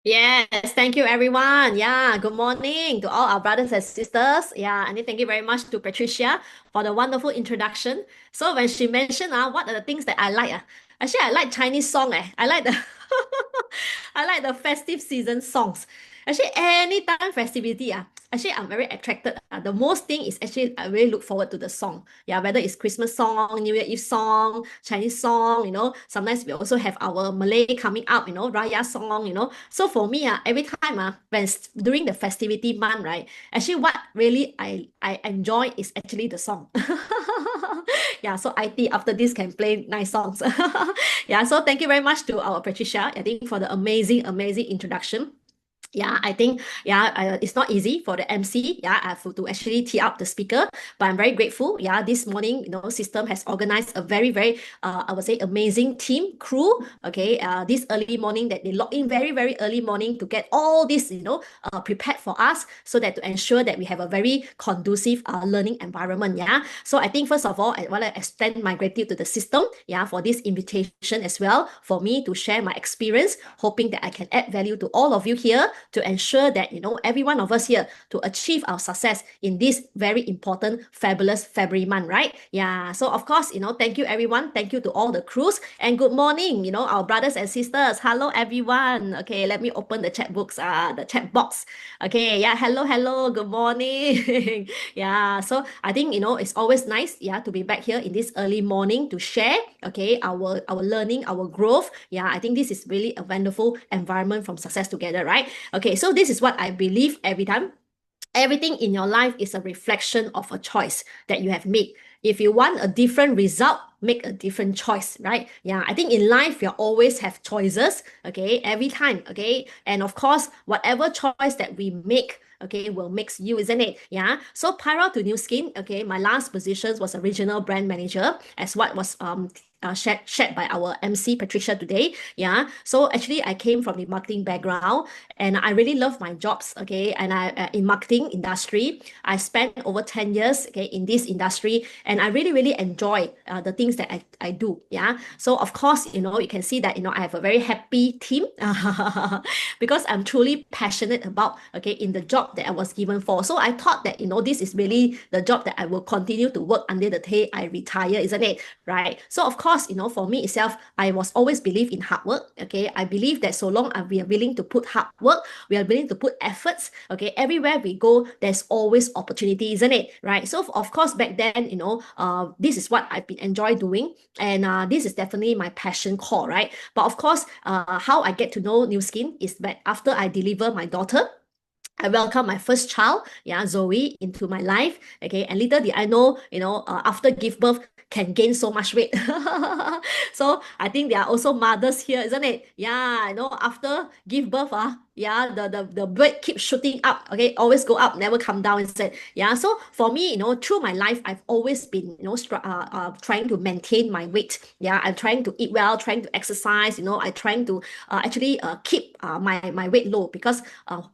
Yes, thank you everyone. Yeah, good morning to all our brothers and sisters. Yeah, and thank you very much to Patricia for the wonderful introduction. So when she mentioned what are the things that I like, actually I like Chinese song. I like the I like the festive season songs. Actually, anytime festivity, actually I'm very attracted. The most thing is actually I really look forward to the song. Yeah, whether it's Christmas song, New Year Eve song, Chinese song, sometimes we also have our Malay coming up, Raya song. So for me, every time during the festivity month, right, actually what really I enjoy is actually the song. Yeah, so IT after this can play nice songs. Yeah, so thank you very much to our Patricia, I think, for the amazing introduction. Yeah, I think it's not easy for the MC. Yeah, I have to actually tee up the speaker, but I'm very grateful. Yeah, this morning, system has organized a very, I would say, amazing team crew. Okay, this early morning that they log in very early morning to get all this, prepared for us, so that to ensure that we have a very conducive learning environment. Yeah, so I think first of all, I want to extend my gratitude to the system. Yeah, for this invitation as well, for me to share my experience, hoping that I can add value to all of you here to ensure that every one of us here to achieve our success in this very important fabulous February month, right? Yeah, so of course, thank you everyone, thank you to all the crews, and good morning, our brothers and sisters. Hello everyone. Okay, let me open the chat books, the chat box. Okay, yeah, hello, good morning. Yeah, so I think it's always nice, yeah, to be back here in this early morning to share, okay, our learning, our growth. Yeah, I think this is really a wonderful environment from success together, right? Okay, so this is what I believe every time. Everything in your life is a reflection of a choice that you have made. If you want a different result, make a different choice, right? Yeah, I think in life you always have choices, okay, every time, okay? And of course, whatever choice that we make, okay, will makes you, isn't it? Yeah. So prior to New Skin, okay, my last position was a regional brand manager, as what was shared by our MC Patricia today. Yeah. So actually, I came from the marketing background, and I really love my jobs. Okay, and I in marketing industry, I spent over 10 years. Okay, in this industry, and I really enjoy the things that I do. Yeah. So of course, you can see that I have a very happy team because I'm truly passionate about, okay, in the job that I was given for. So I thought that this is really the job that I will continue to work until the day I retire, isn't it? Right. So of course, for me itself, I was always believe in hard work. Okay, I believe that so long as we are willing to put hard work, we are willing to put efforts. Okay, everywhere we go, there's always opportunity, isn't it? Right. So of course, back then, this is what I've been enjoy doing, and this is definitely my passion core, right? But of course, how I get to know New Skin is that after I deliver my daughter, I welcome my first child, yeah, Zoe, into my life. Okay, and little did I know, after give birth can gain so much weight. So I think there are also mothers here, isn't it? Yeah, after give birth, yeah, the weight keeps shooting up. Okay, always go up, never come down instead. Yeah, so for me, through my life, I've always been, trying to maintain my weight. Yeah, I'm trying to eat well, trying to exercise. I'm trying to actually keep my weight low, because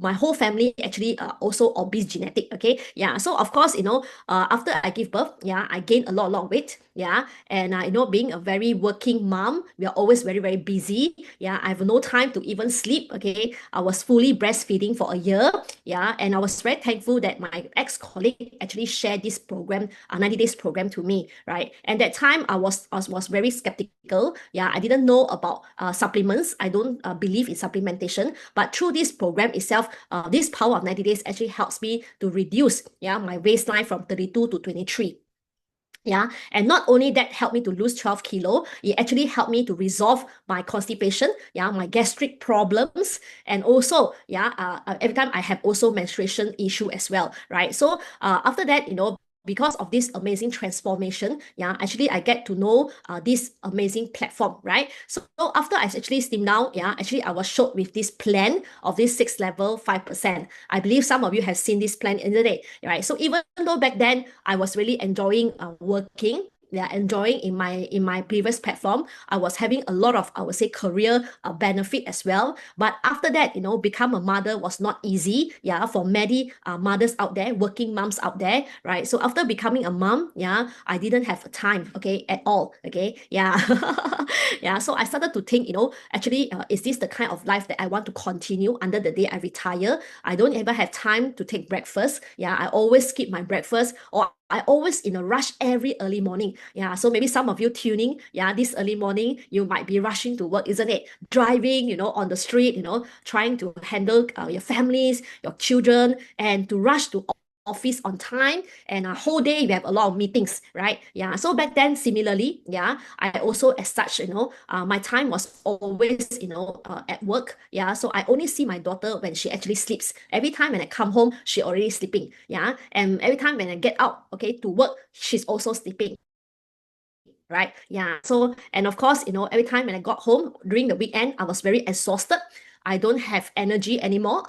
my whole family actually also obese genetic. Okay, yeah, so of course, after I give birth, yeah, I gained a lot of weight. Yeah, and being a very working mom, we are always very busy. Yeah, I have no time to even sleep. Okay, I was fully breastfeeding for a year. Yeah, and I was very thankful that my ex-colleague actually shared this program, a 90 days program, to me, right? And that time I was very skeptical. Yeah, I didn't know about supplements. I don't believe in supplementation, but through this program itself, this power of 90 days actually helps me to reduce, yeah, my waistline from 32 to 23. Yeah, and not only that helped me to lose 12 kilo, it actually helped me to resolve my constipation, yeah, my gastric problems, and also, yeah, every time I have also menstruation issue as well, right? So after that, because of this amazing transformation, yeah, actually I get to know this amazing platform, right? So after I actually slimmed down, yeah, actually I was showed with this plan of this 6 level 5%. I believe some of you have seen this plan, isn't it? Right? So even though back then I was really enjoying working, enjoying in my previous platform. I was having a lot of, I would say, career benefit as well. But after that, become a mother was not easy. Yeah, for many mothers out there, working moms out there, right? So after becoming a mom, yeah, I didn't have time, okay, at all. Okay, yeah. Yeah, so I started to think, actually, is this the kind of life that I want to continue under the day I retire? I don't ever have time to take breakfast. Yeah, I always skip my breakfast, or I always in a rush every early morning. Yeah, so maybe some of you tuning, yeah, this early morning, you might be rushing to work, isn't it? Driving, on the street, trying to handle your families, your children, and to rush to office on time, and a whole day you have a lot of meetings, right? Yeah, so back then similarly, yeah, I also as such, my time was always, at work. Yeah, so I only see my daughter when she actually sleeps. Every time when I come home, she already sleeping. Yeah, and every time when I get out, okay, to work, she's also sleeping, right? Yeah. So, and of course, every time when I got home during the weekend, I was very exhausted. I don't have energy anymore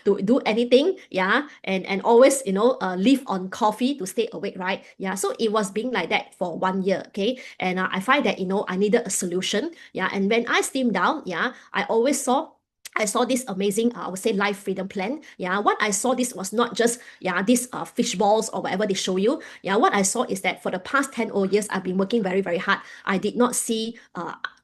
to do anything. Yeah. And always, live on coffee to stay awake, right? Yeah. So it was being like that for 1 year. Okay. And I find that, I needed a solution. Yeah. And when I steamed down, yeah, I saw this amazing, I would say, life freedom plan. Yeah, what I saw this was not just, yeah, these fish balls or whatever they show you. Yeah, what I saw is that for the past 10 odd years, I've been working very, very hard. I did not see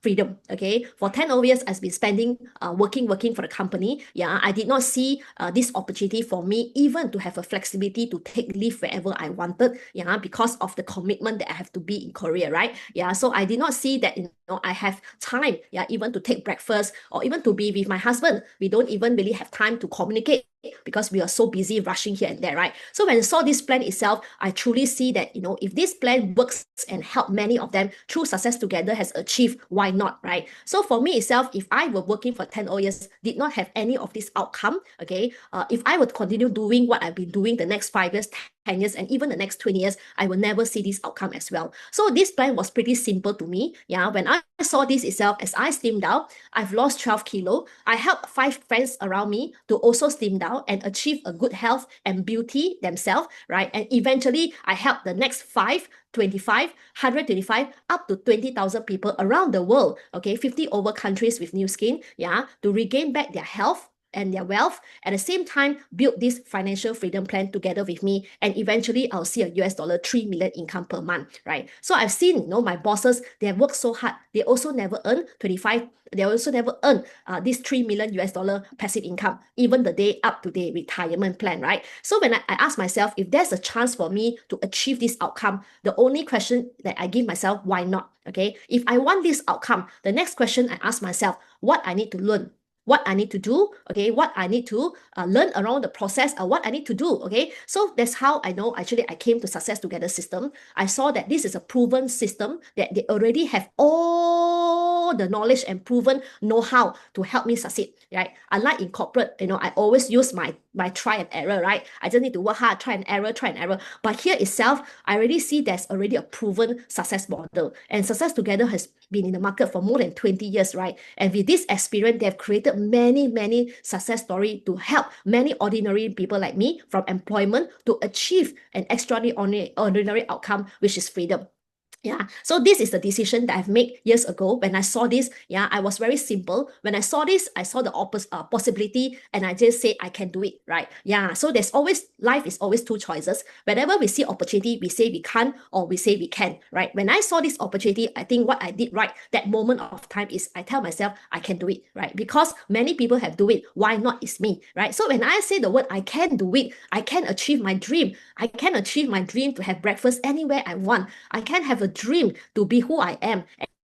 freedom. Okay, for 10 odd years, I've been spending working for the company. Yeah, I did not see this opportunity for me even to have a flexibility to take leave wherever I wanted. Yeah, because of the commitment that I have to be in Korea, right? Yeah, so I did not see that, I have time, yeah, even to take breakfast or even to be with my husband. We don't even really have time to communicate because we are so busy rushing here and there, right? So when I saw this plan itself, I truly see that, if this plan works and help many of them through success together has achieved, why not, right? So for me itself, if I were working for 10 odd years, did not have any of this outcome, okay, if I would continue doing what I've been doing the next 5 years, 10 years, and even the next 20 years, I will never see this outcome as well. So this plan was pretty simple to me. Yeah, when I saw this itself, as I slimmed down, I've lost 12 kilo. I helped 5 friends around me to also slim down and achieve a good health and beauty themselves, right? And eventually, I helped the next 25, 125, up to 20,000 people around the world, okay, 50 over countries with new skin, yeah, to regain back their health and their wealth. At the same time, build this financial freedom plan together with me, and eventually I'll see a US dollar 3 million income per month, right? So I've seen, my bosses, they have worked so hard. They also never earn 25. They also never earn this 3 million US dollar passive income, even the day up to their retirement plan, right? So when I ask myself, if there's a chance for me to achieve this outcome, the only question that I give myself, why not? Okay, if I want this outcome, the next question I ask myself, what I need to learn, what I need to do, okay, what I need to learn around the process, or what I need to do, okay? So that's how I know actually I came to Success Together system. I saw that this is a proven system, that they already have all the knowledge and proven know-how to help me succeed, right? Unlike in corporate, I always use my try and error, right? I just need to work hard, try and error, try and error. But here itself, I already see there's already a proven success model. And Success Together has been in the market for more than 20 years, right? And with this experience, they've created many, many success stories to help many ordinary people like me from employment to achieve an extraordinary outcome, which is freedom. Yeah, so this is the decision that I've made years ago. When I saw this, yeah, I was very simple. When I saw this, I saw the possibility, and I just said I can do it, right? Yeah, so life is always two choices. Whenever we see opportunity, we say we can't, or we say we can, right? When I saw this opportunity, I think what I did right that moment of time is I tell myself I can do it, right? Because many people have do it, why not it's me, right? So when I say the word I can do it, I can achieve my dream. I can achieve my dream to have breakfast anywhere I want. I can have a dream to be who I am,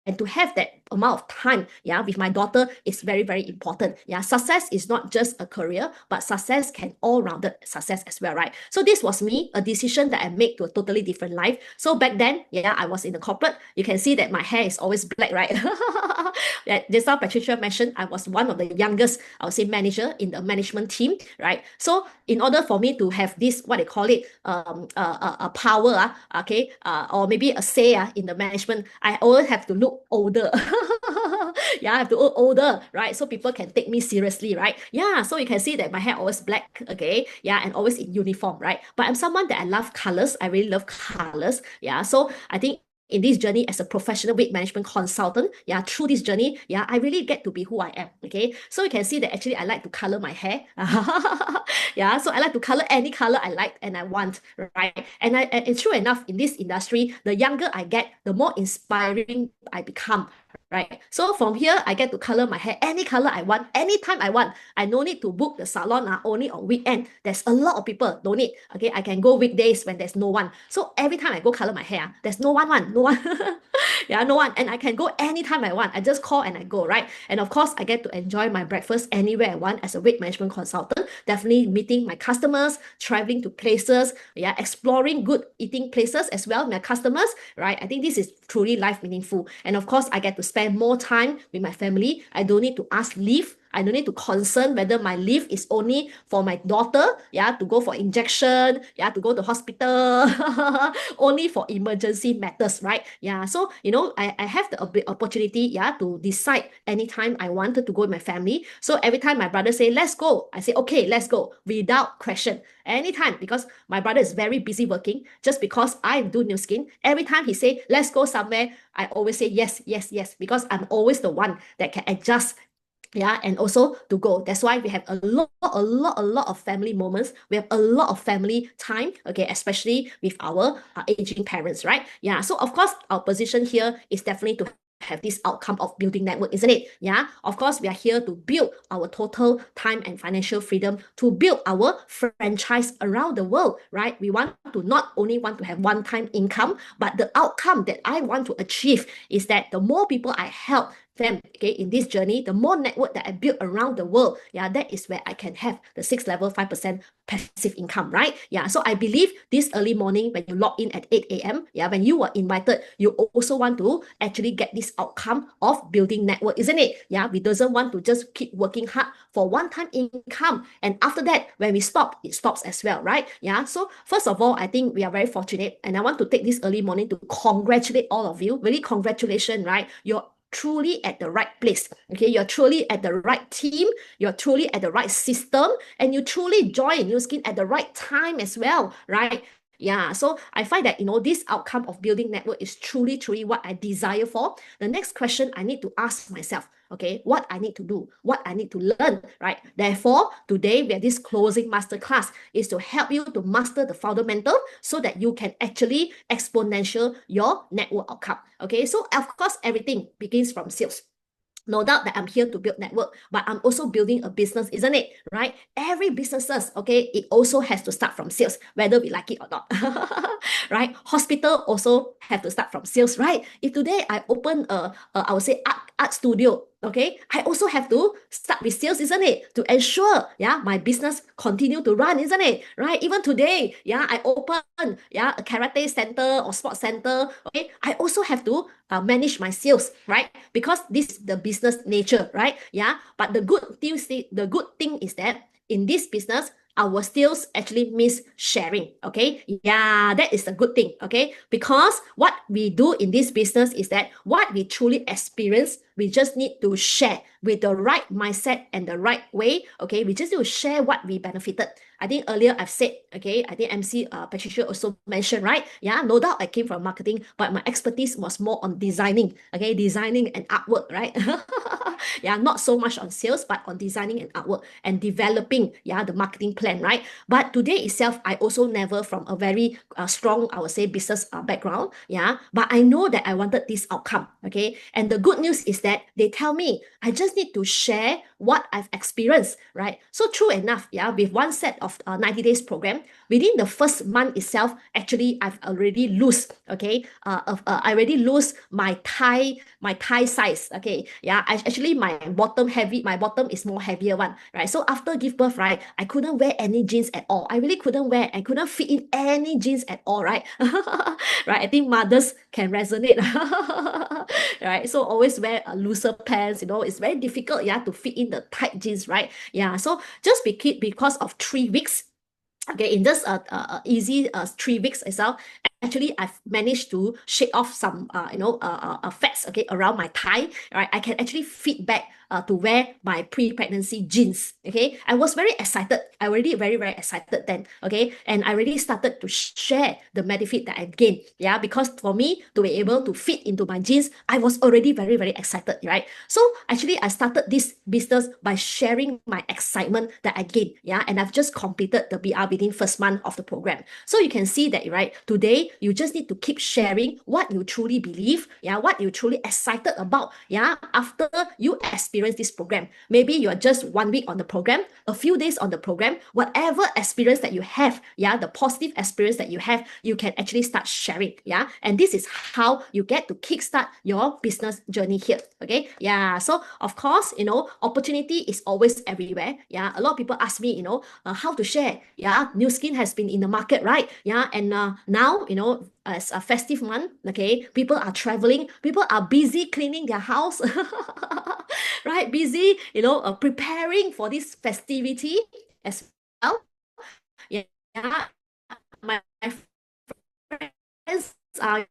and to have that amount of time, yeah, with my daughter is very, very important. Yeah, success is not just a career, but success can all-rounded success as well, right? So this was me, a decision that I made to a totally different life. So back then, yeah, I was in the corporate. You can see that my hair is always black, right? Just now Patricia mentioned, I was one of the youngest, I would say, manager in the management team, right? So in order for me to have this, what they call it, a power, okay, or maybe a say in the management, I always have to look older. Yeah, I have to look older, right? So people can take me seriously, right? Yeah, so you can see that my hair always black, okay? Yeah, and always in uniform, right? But I'm someone that I love colors. I really love colors. Yeah, so I think in this journey as a professional weight management consultant, yeah, through this journey, yeah, I really get to be who I am. Okay, so you can see that actually I like to color my hair. Yeah, so I like to color any color I like and I want, right? And true enough, in this industry, the younger I get, the more inspiring I become. Right. So from here, I get to color my hair any color I want, anytime I want. I no need to book the salon only on weekend. There's a lot of people, don't need. Okay, I can go weekdays when there's no one. So every time I go color my hair, there's no one. Yeah, no one. And I can go anytime I want. I just call and I go, right? And of course, I get to enjoy my breakfast anywhere I want as a weight management consultant. Definitely meeting my customers, traveling to places, yeah, exploring good eating places as well, my customers, right? I think this is truly life meaningful. And of course, I get to spend more time with my family. I don't need to ask leave. I don't need to concern whether my leave is only for my daughter, yeah, to go for injection, yeah, to go to hospital, only for emergency matters, right? Yeah, so I have the opportunity, yeah, to decide anytime I wanted to go with my family. So every time my brother say let's go, I say okay, let's go without question. Anytime, because my brother is very busy working. Just because I do new skin, every time he say let's go somewhere, I always say yes, yes, yes, because I'm always the one that can adjust, yeah, and also to go. That's why we have a lot of family moments. We have a lot of family time, okay, especially with our aging parents, right? Yeah, so of course our position here is definitely to have this outcome of building network, isn't it? Yeah, of course we are here to build our total time and financial freedom, to build our franchise around the world, right? We want to not only want to have one-time income, but the outcome that I want to achieve is that the more people I help them, okay, in this journey, the more network that I build around the world, yeah, that is where I can have the 6 level 5% passive income, right? Yeah, so I believe this early morning when you log in at 8 a.m., yeah, when you were invited, you also want to actually get this outcome of building network, isn't it? Yeah, we doesn't want to just keep working hard for one-time income, and after that, when we stop, it stops as well, right? Yeah, so first of all, I think we are very fortunate, and I want to take this early morning to congratulate all of you. Really, congratulations, right? You're truly at the right place. Okay, you're truly at the right team, you're truly at the right system, and you truly join New Skin at the right time as well, right? Yeah, so I find that this outcome of building network is truly what I desire for. The next question I need to ask myself, okay, what I need to do, what I need to learn, right? Therefore, today we have this closing masterclass is to help you to master the fundamental so that you can actually exponential your network outcome. Okay, so of course, everything begins from sales. No doubt that I'm here to build network, but I'm also building a business, isn't it? Right? Every businesses, okay, it also has to start from sales, whether we like it or not. Right? Hospital also have to start from sales, right? If today I open I would say art studio, okay, I also have to start with sales, isn't it? To ensure, yeah, my business continue to run, isn't it? Right? Even today, yeah, I open, yeah, a karate center or sports center, okay, I also have to manage my sales, right? Because this is the business nature, right? Yeah, but the good thing is that in this business, our sales actually means sharing, okay? Yeah, that is a good thing, okay? Because what we do in this business is that what we truly experience, we just need to share with the right mindset and the right way, okay? We just need to share what we benefited. I think earlier I've said, okay, I think MC Patricia also mentioned, right? Yeah, no doubt I came from marketing, but my expertise was more on designing, okay? Designing and artwork, right? Yeah, not so much on sales, but on designing and artwork and developing, yeah, the marketing plan, right? But today itself, I also never from a very strong, I would say, business background, yeah, but I know that I wanted this outcome, okay? And the good news is that they tell me I just need to share what I've experienced, right? So true enough, yeah, with one set of 90 days program, within the first month itself, actually, I've already lose, okay? I already lose my thigh size, okay? Yeah, actually my bottom is more heavier one, right? So after give birth, right, I couldn't wear any jeans at all. I really couldn't wear, I couldn't fit in any jeans at all, right? Right, I think mothers can resonate, right? So always wear looser pants, it's very difficult, yeah, to fit in the tight jeans, right? Yeah, so just because of 3 weeks, okay, in just easy 3 weeks itself, actually I've managed to shake off some fats, okay, around my thigh, right? I can actually fit back to wear my pre-pregnancy jeans. Okay, I was very excited. I already very excited then. Okay, and I really started to share the benefit that I gained. Yeah, because for me to be able to fit into my jeans, I was already very excited, right? So actually, I started this business by sharing my excitement that I gained. Yeah, and I've just completed the BR within first month of the program. So you can see that, right? Today, you just need to keep sharing what you truly believe. Yeah, what you truly excited about. Yeah, after you experience this program, maybe you're just 1 week on the program, a few days on the program, whatever experience that you have, yeah, the positive experience that you have, you can actually start sharing. Yeah, and this is how you get to kickstart your business journey here. Okay, yeah. So of course, opportunity is always everywhere. Yeah, a lot of people ask me, how to share. Yeah, new skin has been in the market, right? Yeah, and now, as a festive month, okay, people are traveling, people are busy cleaning their house, right? Busy, preparing for this festivity as well. Yeah, my friends are,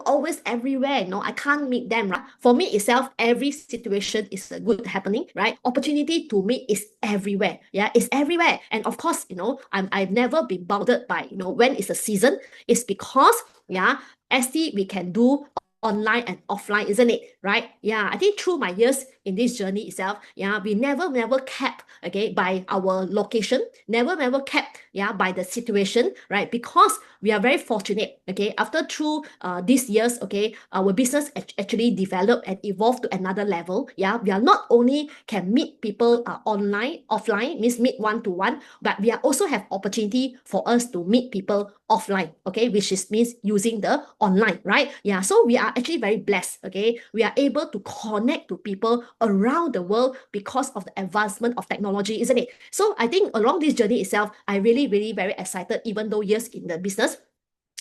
always everywhere. I can't meet them, right? For me itself, every situation is a good happening, right? Opportunity to meet is everywhere. Yeah, it's everywhere. And of course, I've never been bounded by, when is the season. It's because, yeah, ST we can do online and offline, isn't it? Right? Yeah, I think through my years in this journey itself, yeah, we never kept, okay, by our location, never kept, yeah, by the situation, right? Because we are very fortunate, okay, after through these years, okay, our business actually developed and evolved to another level. Yeah, we are not only can meet people online, offline, means meet one-to-one, but we are also have opportunity for us to meet people offline, okay, which is means using the online, right? Yeah, so we are actually very blessed, okay? We are able to connect to people around the world because of the advancement of technology, isn't it? So I think along this journey itself, I really very excited, even though years in the business,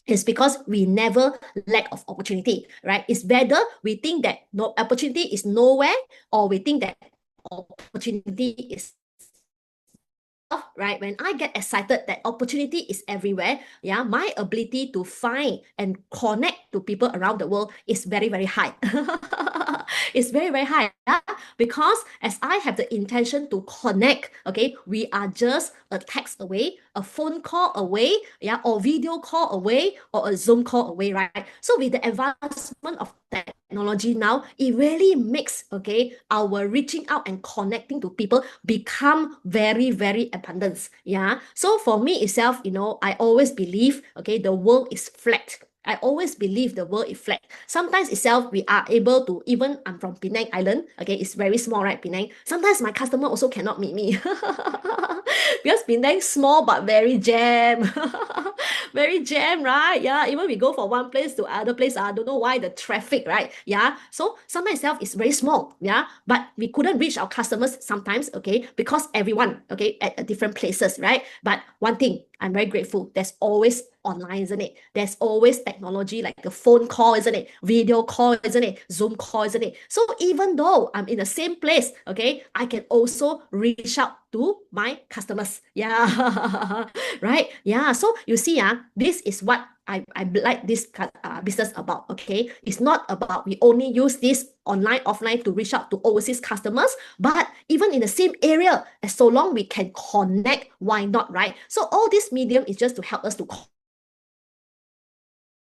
is because we never lack of opportunity, right? It's whether we think that no opportunity is nowhere, or we think that opportunity is, right? When I get excited that opportunity is everywhere, yeah, my ability to find and connect to people around the world is very high. It's very high, yeah? Because as I have the intention to connect, okay, we are just a text away, a phone call away, yeah, or video call away, or a Zoom call away, right? So with the advancement of technology now, it really makes, okay, our reaching out and connecting to people become very abundant. Yeah. So for me itself, I always believe, okay, the world is flat. I always believe the world is flat. Sometimes itself, we are able to, even I'm from Penang Island, okay, it's very small, right, Penang? Sometimes my customer also cannot meet me. Because Penang small but very jam. Very jam, right? Yeah, even we go from one place to other place, I don't know why the traffic, right? Yeah, so sometimes itself is very small, yeah, but we couldn't reach our customers sometimes, okay, because everyone, okay, at different places, right? But one thing, I'm very grateful, there's always online, isn't it? There's always technology like a phone call, isn't it? Video call, isn't it? Zoom call, isn't it? So even though I'm in the same place, okay, I can also reach out to my customers. Yeah. Right? Yeah. So you see, this is what I like this business about. Okay. It's not about we only use this online, offline to reach out to overseas customers, but even in the same area, as so long we can connect, why not, right? So all this medium is just to help us to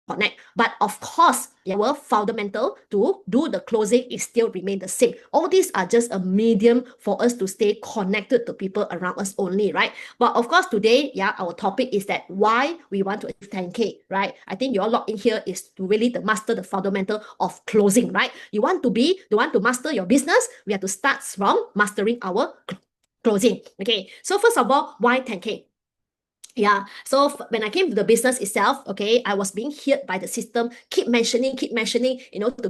connect. But of course, our fundamental to do the closing is still remain the same. All these are just a medium for us to stay connected to people around us only, right? But of course, today, yeah, our topic is that why we want to achieve 10K, right? I think your lot in here is to really to master the fundamental of closing, right? You want to master your business, we have to start from mastering our closing. Okay, so first of all, why 10K? Yeah, so when I came to the business itself, okay, I was being hit by the system, keep mentioning, to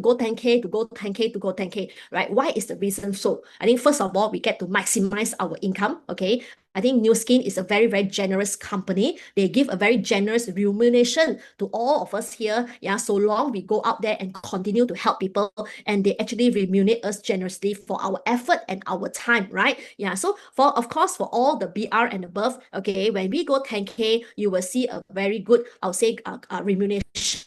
go 10K, to go 10K, to go 10K, right? Why is the reason so? I think first of all, we get to maximize our income, okay? I think New Skin is a very, very generous company. They give a very generous remuneration to all of us here. Yeah, so long we go out there and continue to help people, and they actually remunerate us generously for our effort and our time, right? Yeah, so of course, for all the BR and above, okay, when we go 10K, you will see a very good, I'll say, remuneration,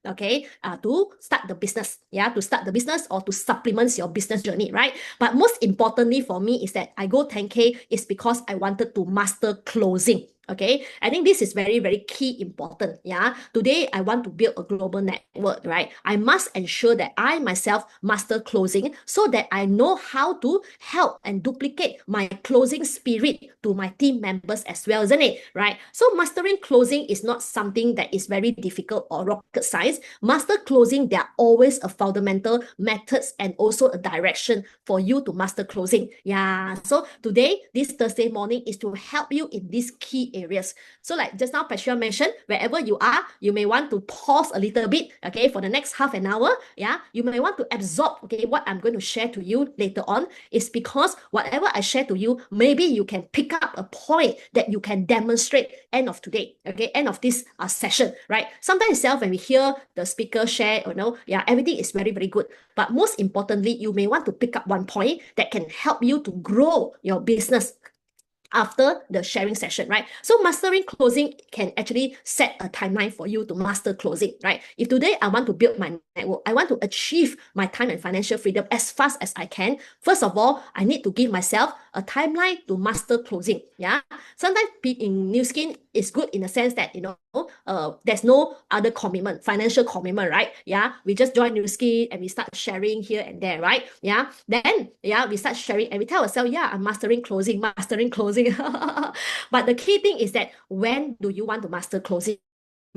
okay, to start the business, yeah, to start the business or to supplement your business journey, right? But most importantly for me is that I go 10K is because I wanted to master closing. Okay, I think this is very, very key important. Yeah, today I want to build a global network, right? I must ensure that I myself master closing so that I know how to help and duplicate my closing spirit to my team members as well, isn't it? Right? So mastering closing is not something that is very difficult or rocket science. Master closing, there are always a fundamental methods and also a direction for you to master closing. Yeah. So today, this Thursday morning is to help you in these key areas. So like just now, Patricia mentioned, wherever you are, you may want to pause a little bit, okay, for the next half an hour. Yeah, you may want to absorb, okay, what I'm going to share to you later on is because whatever I share to you, maybe you can pick up a point that you can demonstrate end of today, okay, end of this session, right? Sometimes itself when we hear the speaker share, yeah, everything is very, very good. But most importantly, you may want to pick up one point that can help you to grow your business after the sharing session, right? So mastering closing can actually set a timeline for you to master closing, right? If today I want to build my network, I want to achieve my time and financial freedom as fast as I can, first of all, I need to give myself a timeline to master closing, yeah? Sometimes in New Skin, it's good in the sense that, there's no other commitment, financial commitment, right? Yeah, we just join New Skin and we start sharing here and there, right? Yeah, then, yeah, we start sharing and we tell ourselves, yeah, I'm mastering closing. But the key thing is that when do you want to master closing?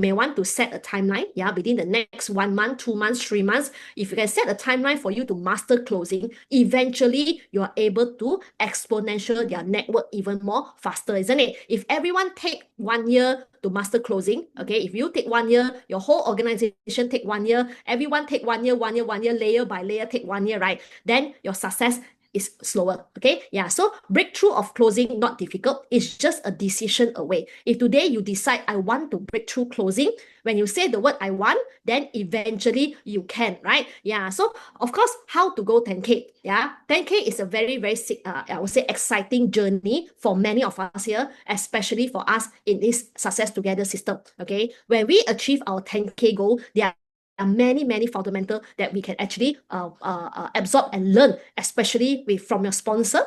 May want to set a timeline, yeah, within the next 1 month, 2 months, 3 months. If you can set a timeline for you to master closing, eventually you are able to exponential your network even more faster, isn't it? If everyone take 1 year to master closing, okay, if you take 1 year, your whole organization take 1 year, everyone take 1 year, 1 year, 1 year, layer by layer take 1 year, right? Then your success is slower, okay? Yeah, so breakthrough of closing, not difficult. It's just a decision away. If today you decide, I want to break through closing, when you say the word I want, then eventually you can, right? Yeah, so of course, how to go 10K? Yeah, 10K is a very, very, I would say, exciting journey for many of us here, especially for us in this Success Together system, okay? When we achieve our 10K goal, there are many, many fundamental that we can actually absorb and learn, especially from your sponsor.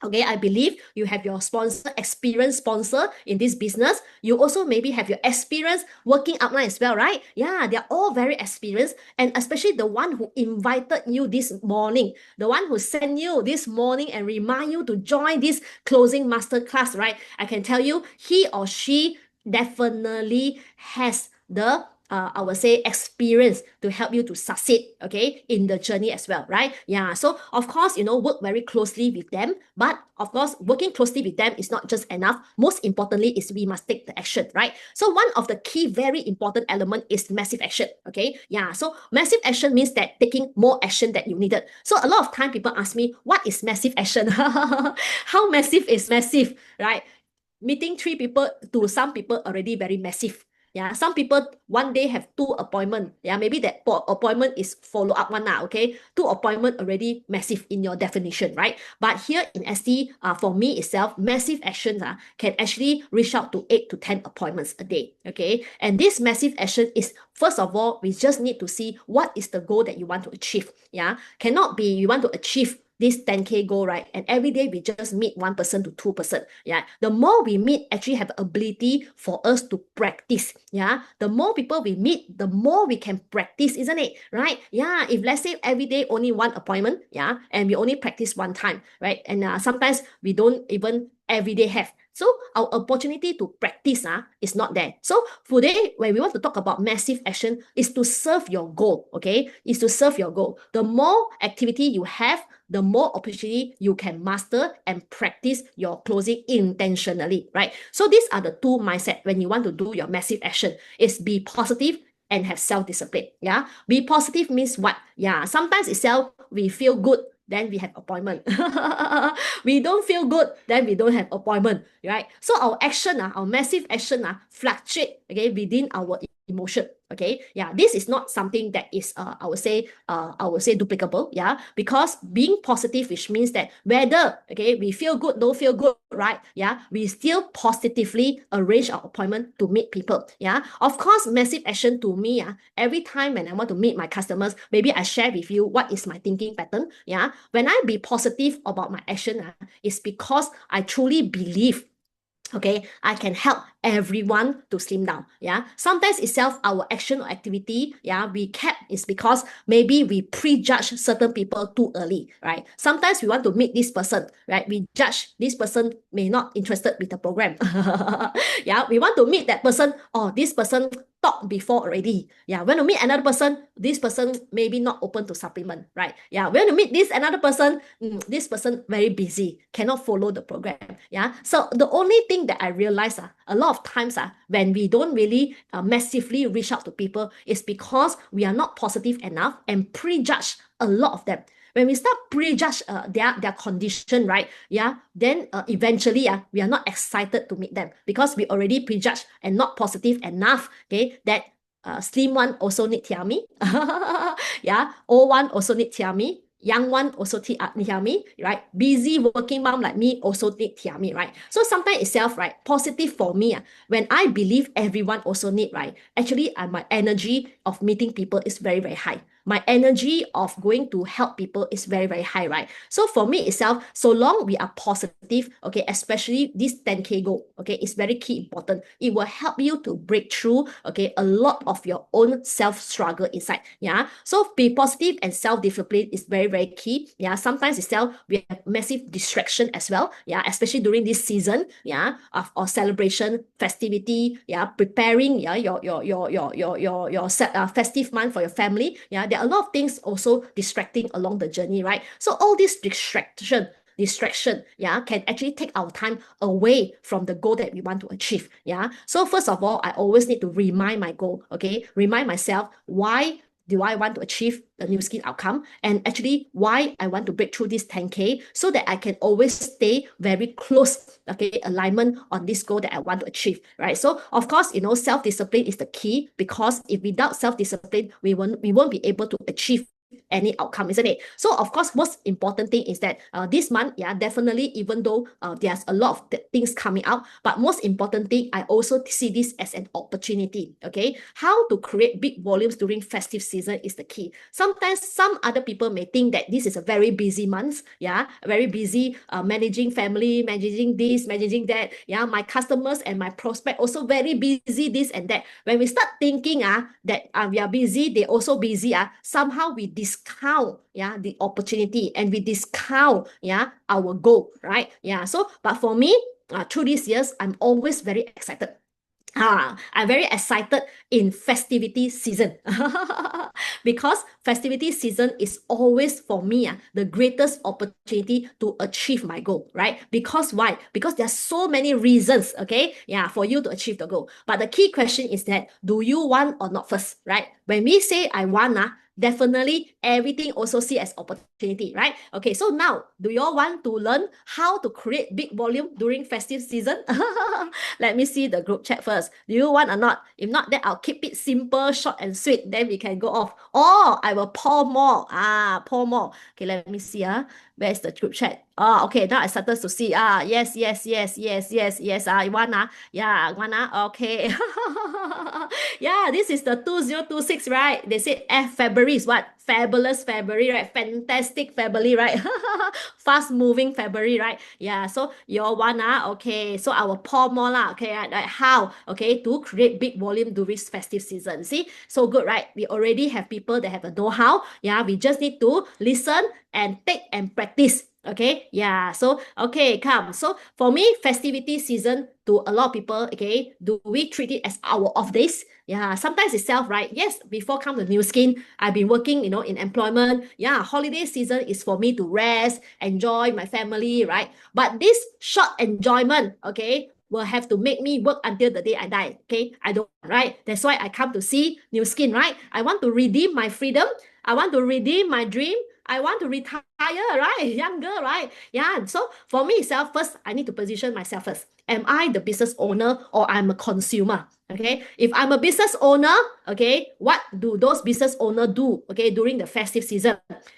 Okay, I believe you have your sponsor, experienced sponsor in this business. You also maybe have your experience working upline as well, right? Yeah, they're all very experienced, and especially the one who invited you this morning, the one who sent you this morning and remind you to join this closing masterclass, right? I can tell you, he or she definitely has the I would say experience to help you to succeed, okay, in the journey as well, right? Yeah, so of course, work very closely with them, but of course, working closely with them is not just enough. Most importantly is we must take the action, right? So one of the key, very important element is massive action, okay? Yeah, so massive action means that taking more action that you needed. So a lot of time people ask me, what is massive action? How massive is massive, right? Meeting 3 people to some people already very massive. Yeah, some people one day have 2 appointment. Yeah, maybe that appointment is follow up one now. Okay, 2 appointment already massive in your definition, right? But here in SD, for me itself, massive actions can actually reach out to 8 to 10 appointments a day. Okay, and this massive action is, first of all, we just need to see what is the goal that you want to achieve. Yeah, cannot be you want to achieve this 10K goal, right? And every day we just meet 1% to 2%. Yeah. The more we meet, actually have ability for us to practice. Yeah. The more people we meet, the more we can practice, isn't it? Right? Yeah. If let's say every day only 1 appointment, yeah, and we only practice 1 time, right? And sometimes we don't even every day have. So our opportunity to practice is not there. So today, when we want to talk about massive action, is to serve your goal, okay? Is to serve your goal. The more activity you have, the more opportunity you can master and practice your closing intentionally, right? So these are the 2 mindset when you want to do your massive action. Is be positive and have self-discipline. Yeah. Be positive means what? Yeah. Sometimes itself we feel good then we have appointment. We don't feel good, then we don't have appointment, right? So our action, our massive action fluctuate, okay, within our emotion. Okay, yeah, this is not something that is I would say duplicable, yeah, because being positive, which means that whether, okay, we feel good, don't feel good, right, yeah, we still positively arrange our appointment to meet people, yeah. Of course, massive action to me, every time when I want to meet my customers, maybe I share with you what is my thinking pattern, yeah. When I be positive about my action, it's because I truly believe, okay, I can help everyone to slim down. Yeah. Sometimes itself our action or activity, yeah, we kept is because maybe we prejudge certain people too early, right? Sometimes we want to meet this person, right? We judge this person may not interested with the program. Yeah, we want to meet that person. Oh, this person talked before already. Yeah, when you meet another person, this person maybe not open to supplement, right? Yeah, when you meet this another person, this person very busy, cannot follow the program. Yeah, so the only thing that I realize a lot of times when we don't really massively reach out to people is because we are not positive enough and prejudge a lot of them. When we start prejudge their condition, right? Yeah, then eventually we are not excited to meet them because we already prejudge and not positive enough. Okay, that slim one also need tummy. Yeah, old one also need tummy. Young one also need me, right? Busy working mom like me also need me, right? So sometimes itself, right? Positive for me, when I believe everyone also need, right? Actually, my energy of meeting people is very, very high. My energy of going to help people is very, very high, right? So for me itself, so long we are positive, okay, especially this 10K goal, okay, it's very key important. It will help you to break through, okay, a lot of your own self-struggle inside, yeah? So be positive and self-discipline is very, very key, yeah? Sometimes itself, we have massive distraction as well, yeah, especially during this season, yeah, of celebration, festivity, yeah, preparing, yeah, your festive month for your family, yeah, there are a lot of things also distracting along the journey, right? So all this distraction, yeah, can actually take our time away from the goal that we want to achieve, yeah. So first of all, I always need to remind my goal, okay, remind myself why do I want to achieve the new skin outcome, and actually why I want to break through this 10K, so that I can always stay very close, okay, alignment on this goal that I want to achieve, right? So of course, self-discipline is the key, because if without self-discipline, we won't be able to achieve any outcome, isn't it? So of course, most important thing is that this month, yeah, definitely, even though there's a lot of things coming out, but most important thing, I also see this as an opportunity, okay? How to create big volumes during festive season is the key. Sometimes some other people may think that this is a very busy month, yeah, very busy managing family, managing this, managing that, yeah, my customers and my prospect also very busy, this and that. When we start thinking that we are busy, they also busy, somehow we discount, yeah, the opportunity, and we discount, yeah, our goal, right? Yeah, so but for me, through these years, I'm always very excited. I'm very excited in festivity season. Because festivity season is always for me the greatest opportunity to achieve my goal, right? Because why? Because there are so many reasons, okay, yeah, for you to achieve the goal. But the key question is that, do you want or not first, right? When we say I want, definitely everything also see as opportunity, right? Okay, so now, do you all want to learn how to create big volume during festive season? Let me see the group chat first. Do you want or not? If not, then I'll keep it simple, short and sweet. Then we can go off. Oh, I will pour more. Pour more. Okay, let me see. Where's the group chat? Oh, okay. Now I started to see. Yes, yes, yes, yes, yes, yes. You want Yeah, want Okay. Yeah, this is the 2026, right? They said February is what? Fabulous February, right? Fantastic February, right? Fast moving February, right? Yeah, so your one, okay. So I will pour more, okay? Like how? Okay, to create big volume during festive season. See, so good, right? We already have people that have a know-how. Yeah, we just need to listen and take and practice. Okay, yeah, so okay, come. So for me, festivity season, to a lot of people, okay, do we treat it as our off days? Yeah, sometimes itself, right? Yes, before come to new skin, I've been working, in employment. Yeah, holiday season is for me to rest, enjoy my family, right? But this short enjoyment, okay, will have to make me work until the day I die. Okay, I don't, right? That's why I come to see new skin, right? I want to redeem my freedom. I want to redeem my dream. I want to retire, right? Younger, right? Yeah. So for myself, first, I need to position myself first. Am I the business owner or I'm a consumer? Okay. If I'm a business owner, okay, what do those business owner do? Okay, during the festive season,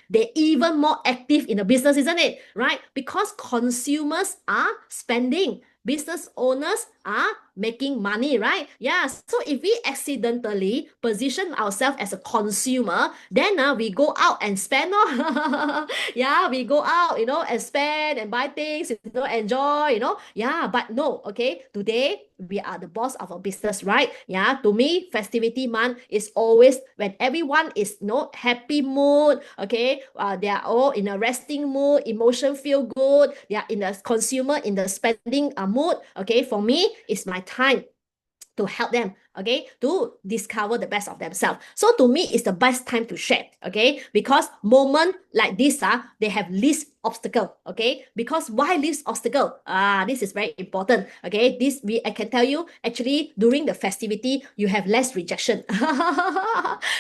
they're even more active in the business, isn't it? Right? Because consumers are spending, business owners are making money, right? Yeah. So if we accidentally position ourselves as a consumer, then we go out and spend. Yeah, we go out, and spend and buy things, enjoy, Yeah, but no, okay. Today, we are the boss of our business, right? Yeah. To me, festivity month is always when everyone is happy mood. Okay. They are all in a resting mood, emotion feel good. They are in the consumer in the spending mood. Okay. For me, it's my time to help them, okay, to discover the best of themselves. So to me, it's the best time to share, okay, because moment like this, they have least obstacle, okay, because why least obstacle? This is very important, okay. I can tell you, actually, during the festivity, you have less rejection.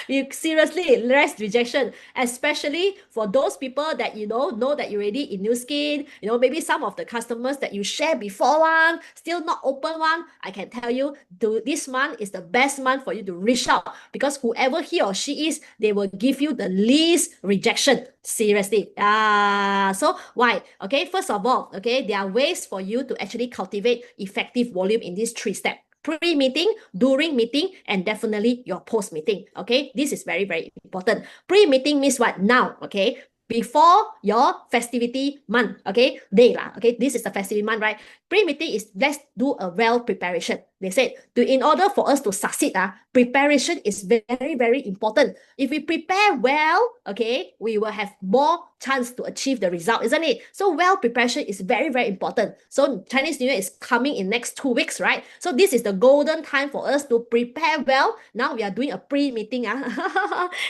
You seriously less rejection, especially for those people that know that you're already in new skin, maybe some of the customers that you share before one, still not open one. I can tell you, this month is the best month for you to reach out, because whoever he or she is, they will give you the least rejection. Seriously. So why? Okay, first of all, okay, there are ways for you to actually cultivate effective volume in these three steps: pre-meeting, during meeting, and definitely your post-meeting. Okay, this is very, very important. Pre-meeting means what? Now, okay, before your festivity month, okay, day lah, okay, this is the festivity month, right? Pre-meeting is, let's do a well preparation. They said, in order for us to succeed, preparation is very, very important. If we prepare well, okay, we will have more chance to achieve the result, isn't it? So well preparation is very, very important. So Chinese New Year is coming in next 2 weeks, right? So this is the golden time for us to prepare well. Now we are doing a pre-meeting.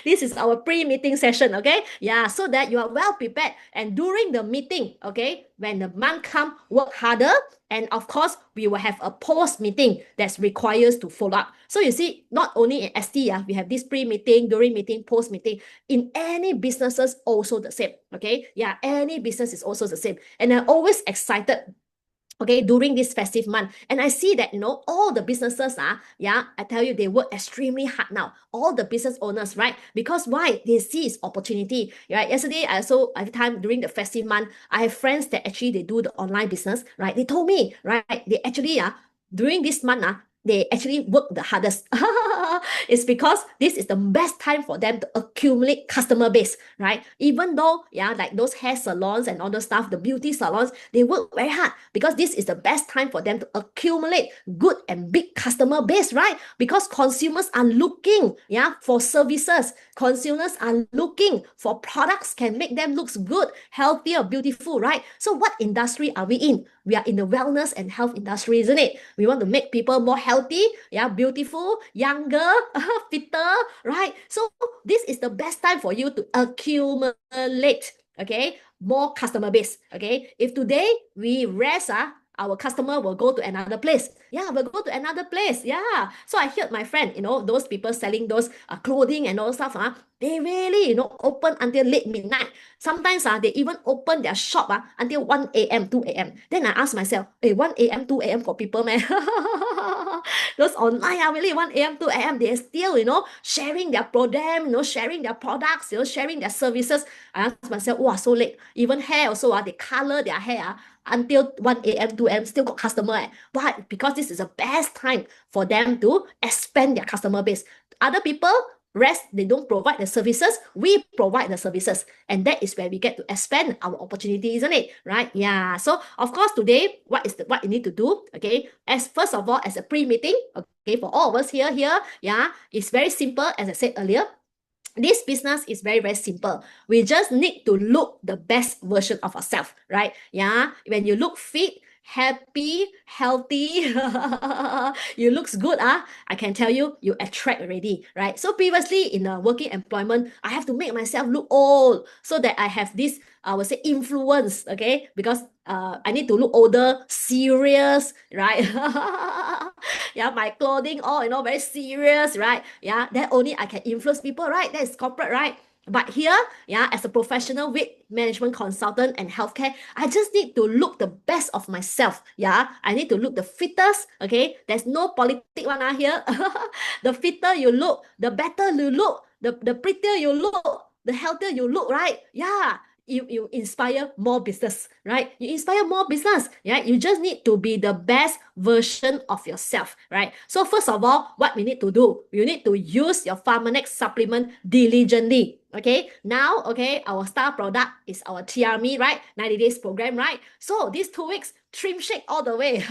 This is our pre-meeting session, okay? Yeah, so that you are well prepared. And during the meeting, okay, when the month come, work harder. And of course, we will have a post meeting that requires to follow up. So you see, not only in ST, we have this pre-meeting, during meeting, post meeting. In any businesses, also the same. Okay, yeah, any business is also the same. And I'm always excited, okay, during this festive month. And I see that, all the businesses, I tell you, they work extremely hard now. All the business owners, right? Because why? They see it's opportunity, right? Yesterday, every time during the festive month, I have friends that actually, they do the online business, right? They told me, right? They actually, during this month, they actually work the hardest. It's because this is the best time for them to accumulate customer base, right? Even though, like those hair salons and all the stuff, the beauty salons, they work very hard because this is the best time for them to accumulate good and big customer base, right? Because consumers are looking, for services. Consumers are looking for products can make them look good, healthier, beautiful, right? So what industry are we in? We are in the wellness and health industry, isn't it? We want to make people more healthy, beautiful, younger, fitter, right? So this is the best time for you to accumulate, okay, more customer base. Okay, if today we rest, our customer will go to another place. Yeah, will go to another place. Yeah. So I heard my friend, those people selling those clothing and all stuff, they really, open until late midnight. Sometimes they even open their shop until 1 a.m., 2 a.m. Then I ask myself, hey, 1 a.m., 2 a.m. got people, man. Those online really 1 a.m., 2 a.m. They're still, sharing their program, sharing their products, sharing their services. I ask myself, wow, so late. Even hair also, they color their hair until 1 a.m., 2 a.m. still got customer. But because this is the best time for them to expand their customer base. Other people, rest, they don't provide the services. We provide the services. And that is where we get to expand our opportunity, isn't it? Right? Yeah. So, of course, today, what you need to do, okay? As first of all, as a pre-meeting, okay, for all of us here, it's very simple, as I said earlier. This business is very, very simple. We just need to look the best version of ourselves, right? Yeah. When you look fit, happy, healthy, you looks good, I can tell you, you attract already, right? So previously in a working employment, I have to make myself look old so that I have this, I would say, influence, okay? Because I need to look older, serious, right? Yeah, my clothing all, very serious, right? Yeah, that only I can influence people, right? That is corporate, right? But here, yeah, as a professional weight management consultant and healthcare, I just need to look the best of myself. Yeah, I need to look the fittest. Okay, there's no politic one here. The fitter you look, the better you look, the prettier you look, the healthier you look, right? Yeah. You inspire more business, right? You inspire more business, yeah. You just need to be the best version of yourself, right? So first of all, what we need to do, you need to use your Pharmanex supplement diligently. Okay, now, okay, our star product is our TRME, right? 90 days program, right? So these 2 weeks, trim shake all the way.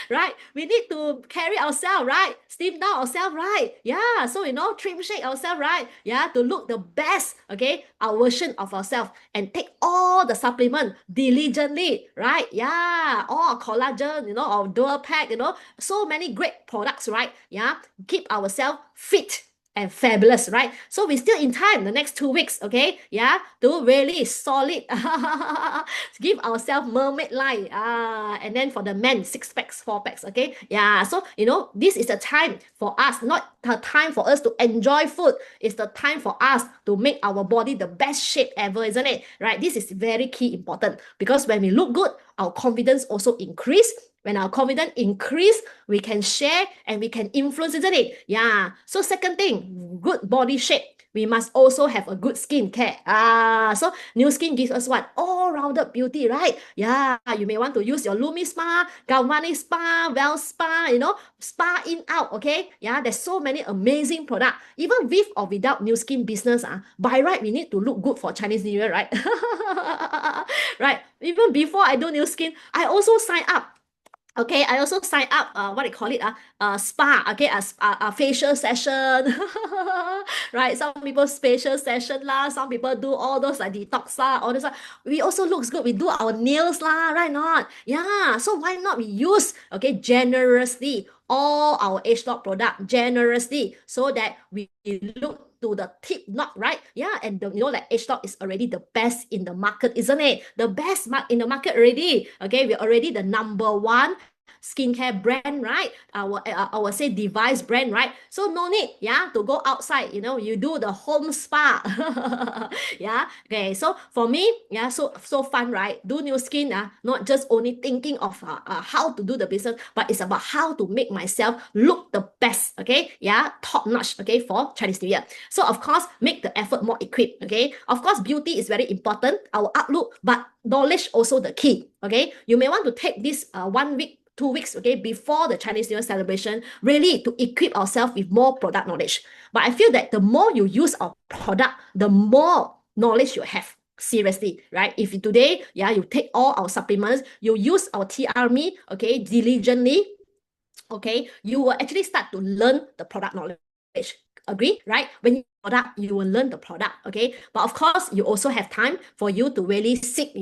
Right? We need to carry ourselves, right? Steam down ourselves, right? Yeah. So, trim shake ourselves, right? Yeah. To look the best, okay? Our version of ourselves and take all the supplement diligently, right? Yeah. All our collagen, our dual pack, so many great products, right? Yeah. Keep ourselves fit and fabulous, right? So we still in time the next 2 weeks, okay? Yeah, to really solid give ourselves mermaid line. And then for the men, 6 packs, 4 packs, okay? Yeah, so this is the time for us, not the time for us to enjoy food. It's the time for us to make our body the best shape ever, isn't it? Right? This is very key important because when we look good, our confidence also increase. When our confidence increase, we can share and we can influence, isn't it? Yeah. So second thing, good body shape. We must also have a good skin care. So new skin gives us what? All-rounded beauty, right? Yeah. You may want to use your Lumi Spa, Galvanic Spa, Well Spa, spa in out. Okay. Yeah. There's so many amazing products. Even with or without new skin business, by right, we need to look good for Chinese New Year, right? Right. Even before I do new skin, I also sign up. Okay, I also sign up, what do you call it? Spa, okay, a facial session. Right? Some people facial session lah, some people do all those like detox lah, all this lah. We also looks good. We do our nails lah, right? Not? Yeah. So why not we use, okay, generously all our age stock product generously so that we look to the tip knot, right? Yeah, and like age stock is already the best in the market, isn't it? The best in the market already. Okay, we're already the number one skincare brand, right? I would say device brand, right? So no need, yeah, to go outside. You do the home spa. Yeah. Okay. So for me, yeah, so fun, right? Do new skin, not just only thinking of how to do the business, but it's about how to make myself look the best. Okay. Yeah, top notch. Okay, for Chinese New Year. So of course, make the effort more equipped. Okay. Of course, beauty is very important. Our outlook, but knowledge also the key. Okay. You may want to take this 1 week 2 weeks, okay, before the Chinese New Year celebration, really to equip ourselves with more product knowledge. But I feel that the more you use our product, the more knowledge you have. Seriously, right? If today, yeah, you take all our supplements, you use our TRME, okay, diligently, okay, you will actually start to learn the product knowledge. Agree, right? When you product, you will learn the product, okay? But of course, you also have time for you to really seek,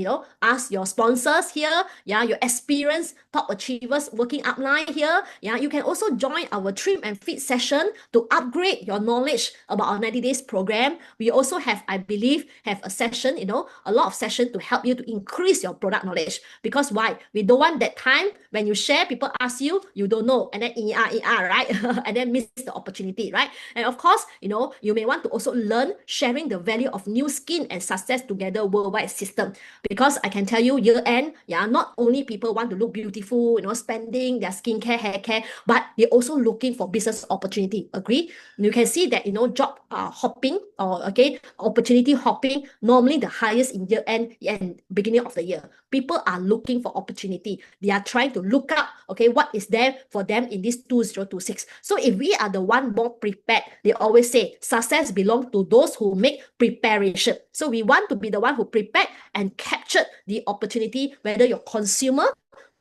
ask your sponsors here, yeah, your experienced top achievers working upline here, yeah. You can also join our trim and fit session to upgrade your knowledge about our 90 days program. We also have, I believe, have a session, a lot of session to help you to increase your product knowledge. Because why? We don't want that time when you share, people ask you, you don't know, and then right? And then miss the opportunity, right? And of course, you may want to also learn sharing the value of new skin and success together worldwide system. Because I can tell you, year end, yeah, not only people want to look beautiful, spending their skincare, hair care, but they're also looking for business opportunity. Agree? You can see that, job hopping or, okay, opportunity hopping, normally the highest in year end and beginning of the year. People are looking for opportunity. They are trying to look up, okay, what is there for them in this 2026. So if we are the one more prepared, they always say success belongs to those who make preparation. So we want to be the one who prepared and captured the opportunity, whether you're consumer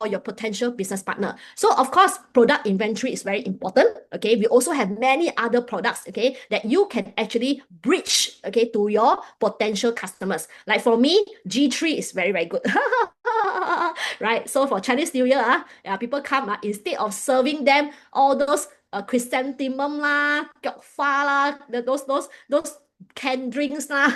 or your potential business partner. So of course, product inventory is very important. Okay, we also have many other products, okay, that you can actually bridge, okay, to your potential customers. Like for me, G3 is very, very good. Right? So for Chinese New Year, people come, instead of serving them all those chrysanthemum lah, gyokfa lah, those canned drinks lah.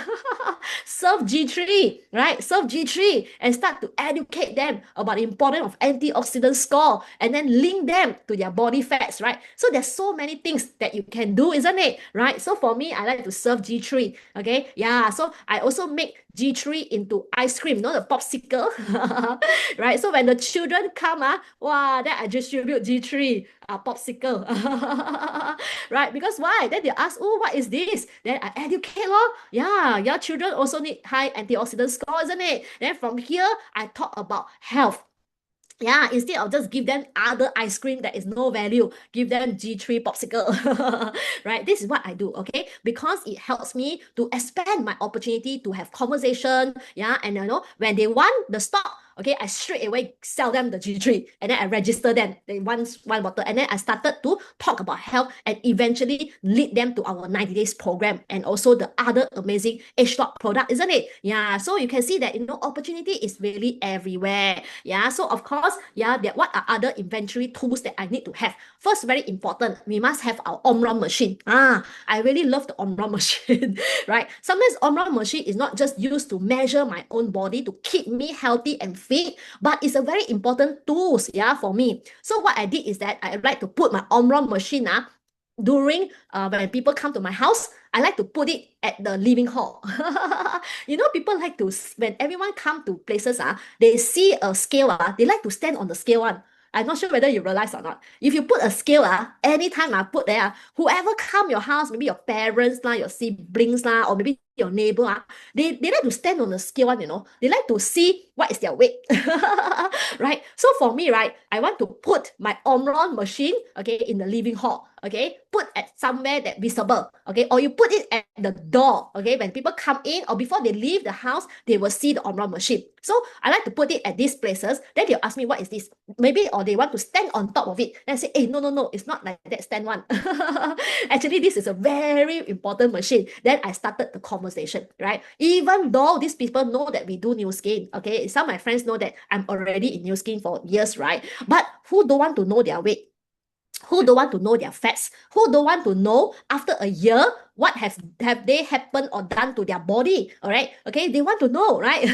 Serve G3, right? Serve G3 and start to educate them about the importance of antioxidant score and then link them to their body fats, right? So there's so many things that you can do, isn't it? Right? So for me, I like to serve G3. Okay. Yeah. So I also make G3 into ice cream, you know, the popsicle. Right? So when the children come, wow, then I distribute G3 popsicle. Right? Because why? Then they ask, oh, what is this? Then I educate, lor. Yeah, your children also need high antioxidant score, isn't it? Then from here, I talk about health. Yeah, instead of just give them other ice cream that is no value, give them G3 popsicle. Right? This is what I do, okay? Because it helps me to expand my opportunity to have conversation. Yeah, and you know, when they want the stock, okay, I straight away sell them the G3 and then I register them. They want one bottle. And then I started to talk about health and eventually lead them to our 90 days program and also the other amazing age lock product, isn't it? Yeah, so you can see that, you know, opportunity is really everywhere. Yeah, so of course, yeah, what are other inventory tools that I need to have? First, very important, we must have our Omron machine. I really love the Omron machine, right? Sometimes Omron machine is not just used to measure my own body to keep me healthy and fit, but it's a very important tools, yeah, for me. So what I did is that I like to put my Omron machine during when people come to my house, I like to put it at the living hall. You know, people like to, when everyone come to places, they see a scale, they like to stand on the scale one. I'm not sure whether you realize or not. If you put a scale, anytime I put there, whoever come your house, maybe your parents lah, your siblings lah, or maybe your neighbor, they like to stand on the scale one, you know. They like to see what is their weight. Right? So for me, right, I want to put my Omron machine, okay, in the living hall, okay, put at somewhere that visible, okay, or you put it at the door, okay, when people come in or before they leave the house, they will see the Omron machine. So I like to put it at these places. Then they'll ask me, what is this? Maybe, or they want to stand on top of it. Then I say, hey, no, no, no, it's not like that stand one. Actually, this is a very important machine. Then I started the conversation, right? Even though these people know that we do new skin, okay, some of my friends know that I'm already in new skin for years, right? But who don't want to know their weight? Who don't want to know their fats? Who don't want to know after a year what have they happened or done to their body? All right, okay, they want to know, right?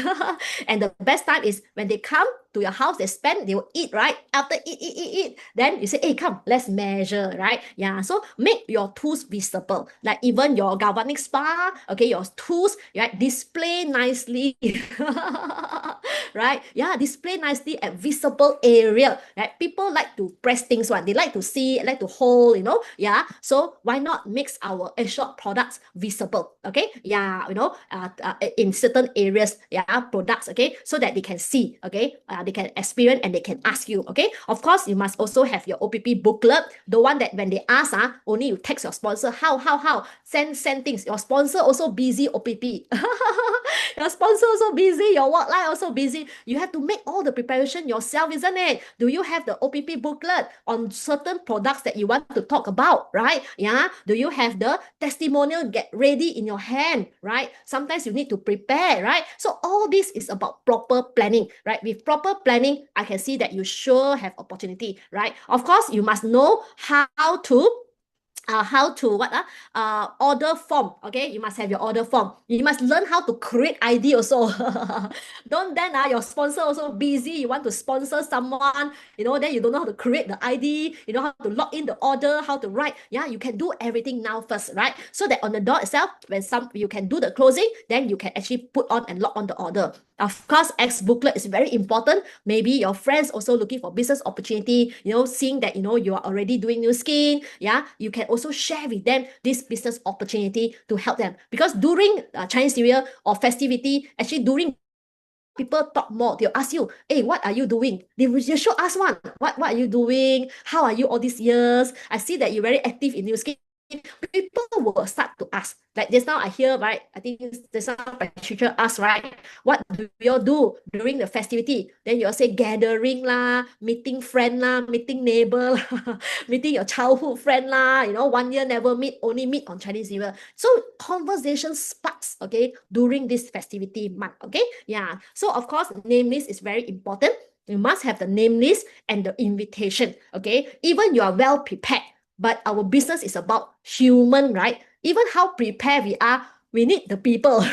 And the best time is when they come to your house, they will eat, right? After eat, then you say, hey, come, let's measure, right? Yeah, so make your tools visible, like even your galvanic spa, okay, your tools, right, display nicely. Right? Yeah, display nicely at visible area, right? People like to press things one, they like to see, like to hold, you know. Yeah, so why not mix our shop products visible? Okay, yeah, you know, in certain areas, yeah, products, okay, so that they can see, okay, they can experience and they can ask you. Okay, of course, you must also have your OPP booklet, the one that when they ask, only you text your sponsor, how send things. Your sponsor also busy, OPP. Your sponsor also busy, your work life also busy. You have to make all the preparation yourself, isn't it? Do you have the OPP booklet on certain products that you want to talk about, right? Yeah. Do you have the testimonial get ready in your hand, right? Sometimes you need to prepare, right? So all this is about proper planning, right? With proper planning, I can see that you sure have opportunity, right? Of course, you must know how to order form. Okay, you must have your order form. You must learn how to create ID also. Don't then your sponsor also busy, you want to sponsor someone, you know, then you don't know how to create the ID, you know how to log in the order, how to write. Yeah, you can do everything now first, right? So that on the door itself, when you can do the closing, then you can actually put on and log on the order. Of course, X booklet is very important. Maybe your friends also looking for business opportunity, you know, seeing that, you know, you are already doing new skin. Yeah, you can also share with them this business opportunity to help them. Because during Chinese New Year or festivity, actually during people talk more, they'll ask you, hey, what are you doing? They will just show us one. What are you doing? How are you all these years? I see that you're very active in new skin. People will start to ask. Like just now I hear, right? I think there's some teacher ask, right? What do you all do during the festivity? Then you'll say gathering lah, meeting friend lah, meeting neighbor lah, meeting your childhood friend lah. You know, 1 year never meet, only meet on Chinese New Year. So conversation sparks, okay, during this festivity month, okay? Yeah. So of course, name list is very important. You must have the name list and the invitation, okay? Even you are well prepared, but our business is about human, right? Even how prepared we are, we need the people.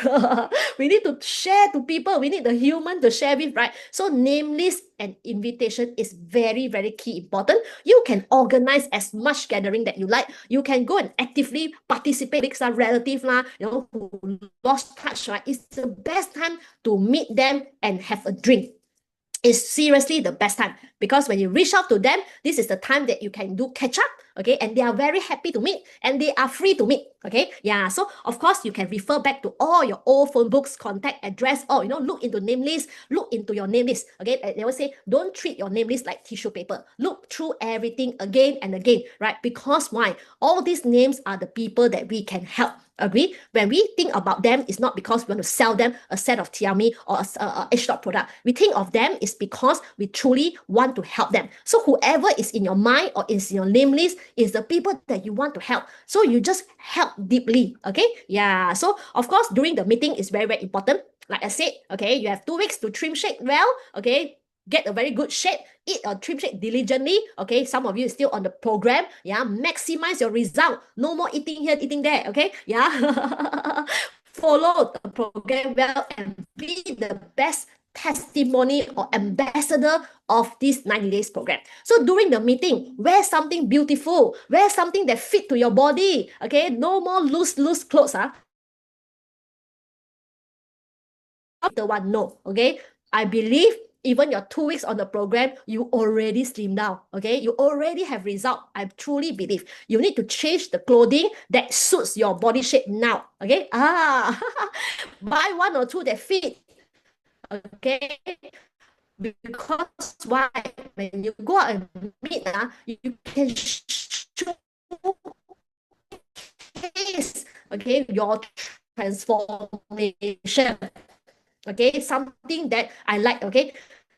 We need to share to people. We need the human to share with, right? So name list and invitation is very, very key important. You can organize as much gathering that you like. You can go and actively participate with some relative lah, who lost touch, right? It's the best time to meet them and have a drink. Is seriously the best time, because when you reach out to them, this is the time that you can do catch up, okay, and they are very happy to meet and they are free to meet, okay. Yeah, so of course you can refer back to all your old phone books, contact address, or look into name list, look into your name list, okay. They always say don't treat your name list like tissue paper. Look through everything again and again, right? Because why? All these names are the people that we can help. Agree? When we think about them, it's not because we want to sell them a set of Tiami or a H-Dot product. We think of them is because we truly want to help them. So whoever is in your mind or is in your name list is the people that you want to help. So you just help deeply, okay? Yeah, so of course, during the meeting is very, very important. Like I said, okay, you have 2 weeks to trim shade well, okay? Get a very good shade, eat or trim shade diligently, okay? Some of you is still on the program, yeah? Maximize your result. No more eating here, eating there, okay? Yeah? Follow the program well and be the best testimony or ambassador of this 90 days program. So during the meeting, wear something beautiful, wear something that fit to your body, okay? No more loose clothes, the one, no, okay? I believe even your 2 weeks on the program, you already slim down, okay? You already have result. I truly believe you need to change the clothing that suits your body shape now, okay? Buy one or two that fit, okay? Because why? When you go out and meet, you can showcase, okay, your transformation. Okay, something that I like, okay?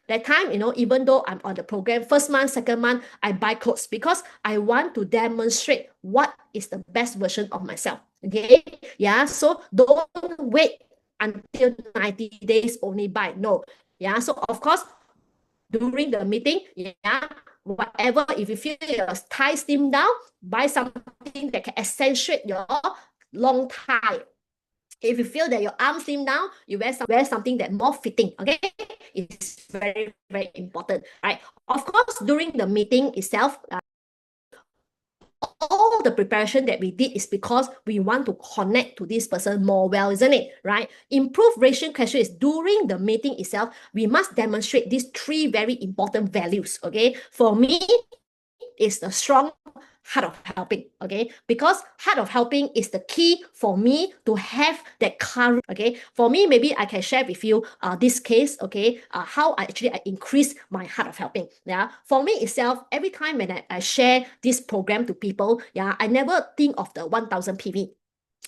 That time, even though I'm on the program, first month, second month, I buy clothes because I want to demonstrate what is the best version of myself, okay? Yeah, so don't wait until 90 days only buy. No, yeah, so of course, during the meeting, yeah, whatever, if you feel your tie slim down, buy something that can accentuate your long tie. If you feel that your arms slim down, you wear something that more fitting, okay? It's very, very important, right? Of course, during the meeting itself, all the preparation that we did is because we want to connect to this person more well, isn't it? Right? Improve ratio question is during the meeting itself, we must demonstrate these 3 very important values, okay? For me, it's the strong heart of helping, okay? Because heart of helping is the key for me to have that courage, okay? For me, maybe I can share with you this case, okay? How I increase my heart of helping, yeah? For me itself, every time when I share this program to people, yeah, I never think of the 1,000 PV.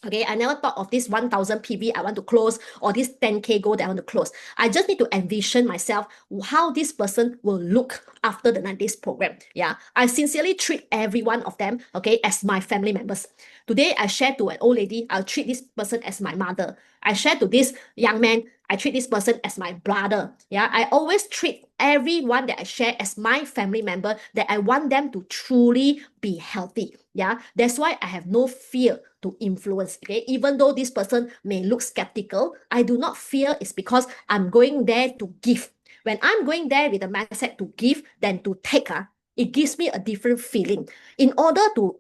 Okay, I never thought of this 1,000 PV I want to close or this 10K goal that I want to close. I just need to envision myself how this person will look after the 90 days program. Yeah, I sincerely treat every one of them, okay, as my family members. Today, I share to an old lady, I'll treat this person as my mother. I share to this young man, I treat this person as my brother. Yeah, I always treat everyone that I share as my family member, that I want them to truly be healthy. Yeah, that's why I have no fear to influence. Okay, even though this person may look skeptical, I do not fear. It's because I'm going there to give. When I'm going there with the mindset to give than to take, it gives me a different feeling. In order to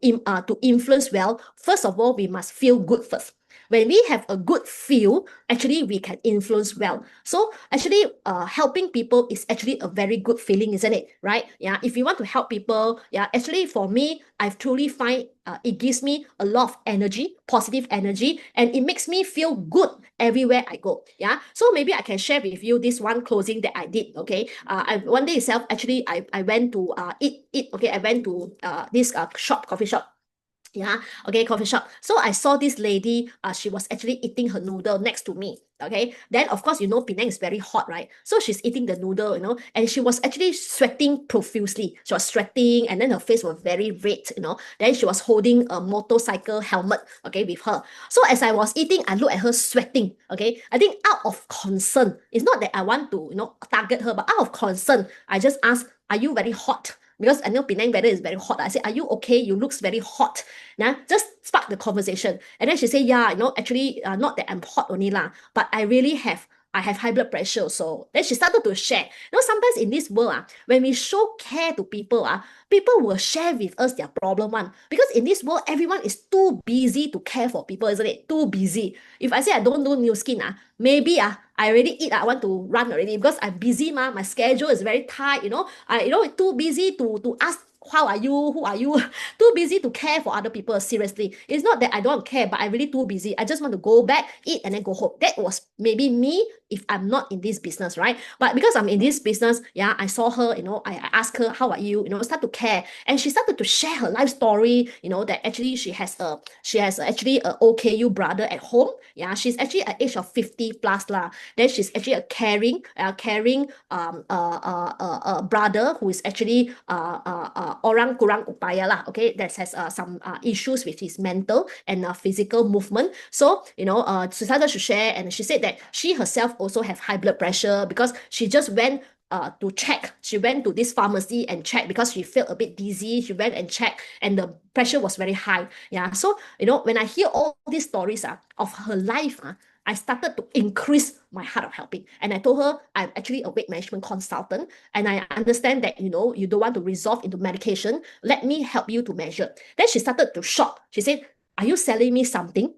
influence well, first of all, we must feel good first. When we have a good feel, actually we can influence well. So actually, helping people is actually a very good feeling, isn't it? Right? Yeah. If you want to help people, yeah. Actually, for me, I've truly find it gives me a lot of energy, positive energy, and it makes me feel good everywhere I go. Yeah. So maybe I can share with you this one closing that I did. Okay. One day itself, actually, I went to eat. Okay. I went to this coffee shop. Yeah, okay, coffee shop. So I saw this lady, she was actually eating her noodle next to me. Okay, then of course, Penang is very hot, right? So she's eating the noodle, and she was actually sweating profusely. She was sweating, and then her face was very red. Then she was holding a motorcycle helmet, okay, with her. So as I was eating, I looked at her sweating, okay? I think out of concern, it's not that I want to, target her, but out of concern, I just asked, are you very hot? because I know Penang weather is very hot. I said, are you okay? You looks very hot. Nah, just spark the conversation. And then she said, yeah, actually, not that I'm hot only lah, but I have high blood pressure. So then she started to share. Sometimes in this world, when we show care to people, people will share with us their problem one. Because in this world, everyone is too busy to care for people, isn't it? Too busy. If I say I don't do new skin, maybe I already eat, I want to run already because I'm busy, my schedule is very tight, too busy to ask how are you, who are you, too busy to care for other people. Seriously, it's not that I don't care, but I'm really too busy. I just want to go back, eat, and then go home. That was maybe me if I'm not in this business, right? But because I'm in this business, yeah, I saw her, I asked her, how are you, start to care. And she started to share her life story, that actually she has actually a OKU brother at home. Yeah, she's actually at age of 50 plus lah. Then she's actually a caring brother who is actually orang kurang upaya lah, okay, that has some issues with his mental and physical movement. So she started to share, and she said that she herself also have high blood pressure because she just went to check. She went to this pharmacy and checked because she felt a bit dizzy. She went and checked, and the pressure was very high. Yeah, so when I hear all these stories of her life, I started to increase my heart of helping. And I told her I'm actually a weight management consultant, and I understand that you don't want to resolve into medication. Let me help you to measure. Then she started to shock. She said, "Are you selling me something?"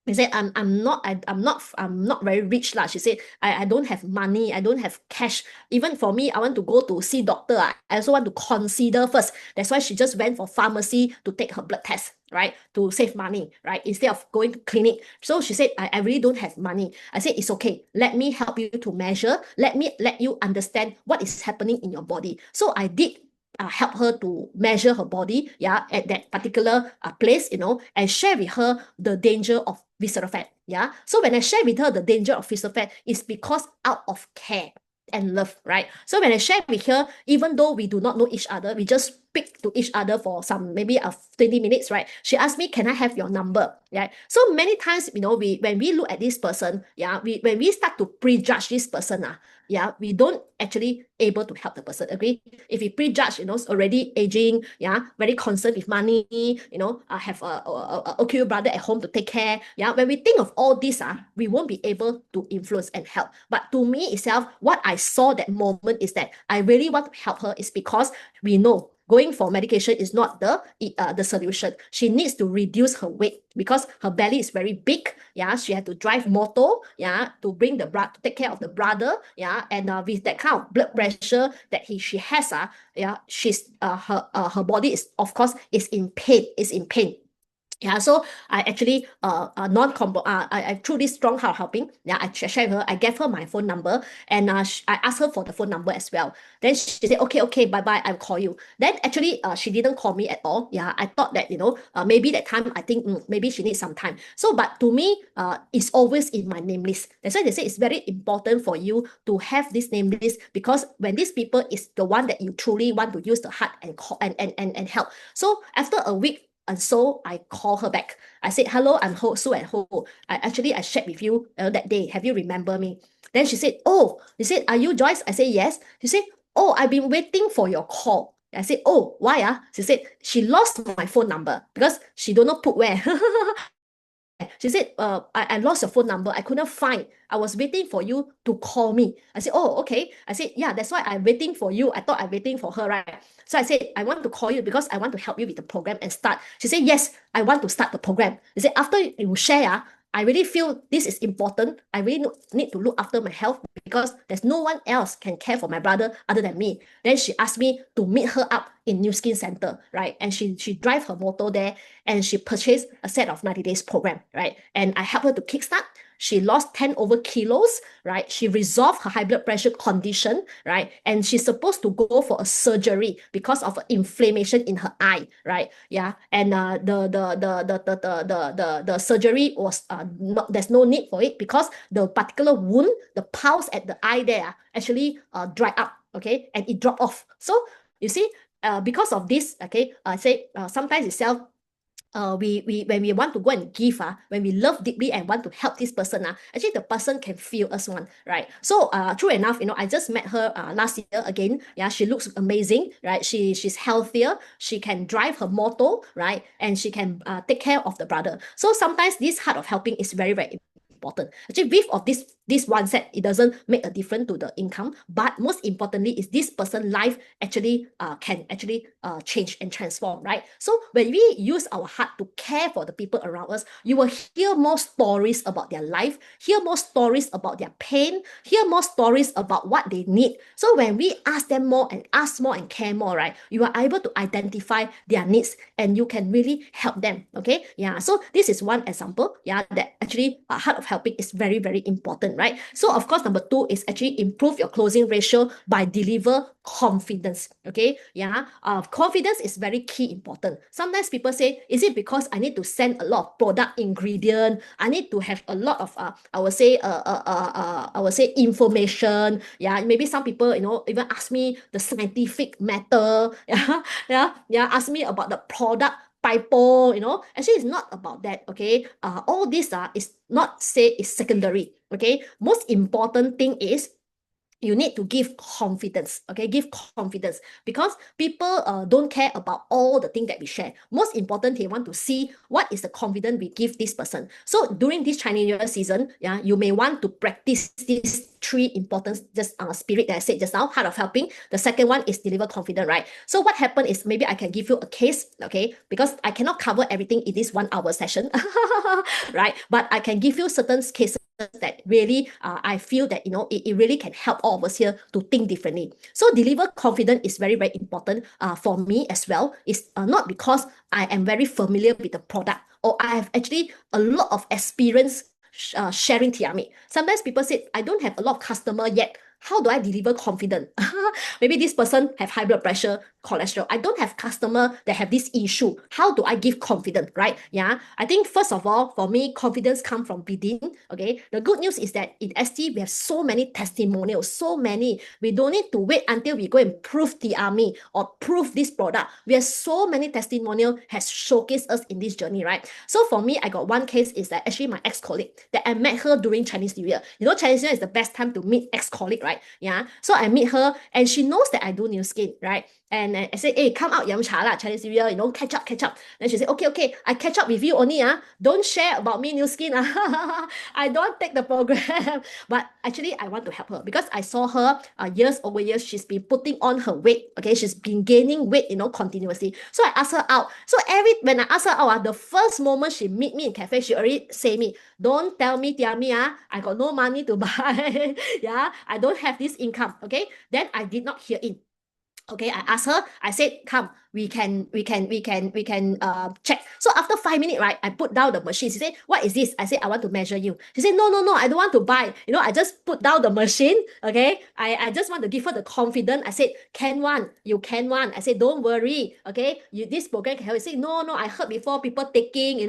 I said, I'm not very rich lah. She said, I don't have money, I don't have cash. Even for me, I want to go to see doctor. I also want to consider first. That's why she just went for pharmacy to take her blood test, right? To save money, right? Instead of going to clinic. So she said, I really don't have money. I said, it's okay. Let me help you to measure. Let you understand what is happening in your body. So I did help her to measure her body, yeah, at that particular place, and share with her the danger of visceral fat, yeah. So when I share with her the danger of visceral fat, it's because out of care and love, right? So when I share with her, even though we do not know each other, we just speak to each other for some maybe 20 minutes, right? She asked me, can I have your number? Yeah. So many times, when we look at this person, yeah, when we start to prejudge this person, yeah, we don't actually able to help the person. Agree? If we prejudge, already aging, yeah, very concerned with money, I have a OQ brother at home to take care. Yeah, when we think of all this, we won't be able to influence and help. But to me itself, what I saw that moment is that I really want to help her is because we know going for medication is not the solution. She needs to reduce her weight because her belly is very big. Yeah, she had to drive motor. Yeah, to bring the blood, to take care of the brother. Yeah, and with that kind of blood pressure that she has. Yeah, she's her body is of course is in pain. Is in pain. Yeah, so I actually non-combo I through this strong heart helping, yeah, I shared with her. I gave her my phone number, and I asked her for the phone number as well. Then she said, okay, bye bye, I'll call you. Then actually she didn't call me at all. Yeah, I thought that maybe that time I think maybe she needs some time. So but to me it's always in my name list. That's why they say it's very important for you to have this name list, because when these people is the one that you truly want to use the heart and call and help. So after a week, and so I call her back. I said, hello, I'm Ho, and Ho. I shared with you that day. Have you remember me? Then she said, oh, you said, are you Joyce? I said, yes. She said, oh, I've been waiting for your call. I said, oh, why? She said, she lost my phone number because she don't know put where. She said, I lost your phone number. I couldn't find. I was waiting for you to call me. I said, oh, okay. I said, yeah, that's why I'm waiting for you. I thought I'm waiting for her, right? So I said, I want to call you because I want to help you with the program and start. She said, yes, I want to start the program. She said, after you share, I really feel this is important. I really need to look after my health because there's no one else can care for my brother other than me. Then she asked me to meet her up in New Skin Center, right? And she drive her motor there, and she purchased a set of 90 days program, right? And I helped her to kickstart. She lost 10 over kilos, right? She resolved her high blood pressure condition, right? And she's supposed to go for a surgery because of inflammation in her eye, right? Yeah. And the surgery was there's no need for it because the particular wound, the pulse at the eye there actually dried up, okay, and it dropped off. So you see, because of this, okay, I say sometimes itself when we want to go and give, when we love deeply and want to help this person, actually the person can feel us one, right? So true enough, I just met her last year again. Yeah, she looks amazing, right? She's healthier, she can drive her motor, right? And she can take care of the brother. So sometimes this heart of helping is very, very important. Actually, with of this one set, it doesn't make a difference to the income, but most importantly is this person life actually can actually change and transform, right? So when we use our heart to care for the people around us, you will hear more stories about their life, hear more stories about their pain, hear more stories about what they need. So when we ask them more and ask more and care more, right, you are able to identify their needs and you can really help them. Okay, yeah. So this is one example, yeah, that actually heart of helping is very, very important, right? So of course, number two is actually improve your closing ratio by deliver confidence. Okay, yeah. Confidence is very key important. Sometimes people say, is it because I need to send a lot of product ingredient? I need to have a lot of I would say information. Yeah, maybe some people, even ask me the scientific matter. Yeah, yeah. Ask me about the product typo. Actually it's not about that. Okay, all this is not say is secondary. Okay, most important thing is you need to give confidence. Okay, give confidence, because people don't care about all the things that we share. Most important, they want to see what is the confidence we give this person. So during this Chinese New Year season, yeah, you may want to practice these three important just spirit that I said just now: heart of helping. The second one is deliver confidence, right? So what happened is, maybe I can give you a case, okay, because I cannot cover everything in this 1 hour session. Right? But I can give you certain cases that really I feel that it really can help all of us here to think differently. So deliver confidence is very, very important for me as well. It's not because I am very familiar with the product or I have actually a lot of experience sharing TRME. Sometimes people say, I don't have a lot of customer yet. How do I deliver confidence? Maybe this person have high blood pressure, cholesterol. I don't have customer that have this issue. How do I give confidence, right? Yeah, I think first of all, for me, confidence comes from within. Okay, the good news is that in ST, we have so many testimonials, so many. We don't need to wait until we go and prove the army or prove this product. We have so many testimonial has showcased us in this journey, right? So for me, I got one case is that actually my ex-colleague that I met her during Chinese New Year. Chinese New Year is the best time to meet ex-colleague, right? Yeah. So I meet her and she knows that I do new skin, right? And I said, hey, come out, yum cha lah, Chinese New Year, catch up, catch up. Then she said, okay, I catch up with you only, don't share about me new skin. I don't take the program. But actually, I want to help her because I saw her years over years, she's been putting on her weight. Okay, she's been gaining weight, continuously. So I asked her out. So when I asked her out, the first moment she meet me in cafe, she already say me, don't tell me, Tiami, I got no money to buy. Yeah, I don't have this income. Okay, then I did not hear in. Okay, I asked her, I said, come, we can check. So after 5 minutes, right, I put down the machine. She said, what is this? I said, I want to measure you. She said, no, I don't want to buy. I just put down the machine. Okay, I just want to give her the confidence. I said, can one, you can one. I said, don't worry. Okay, this program can help. I said, no, I heard before people taking,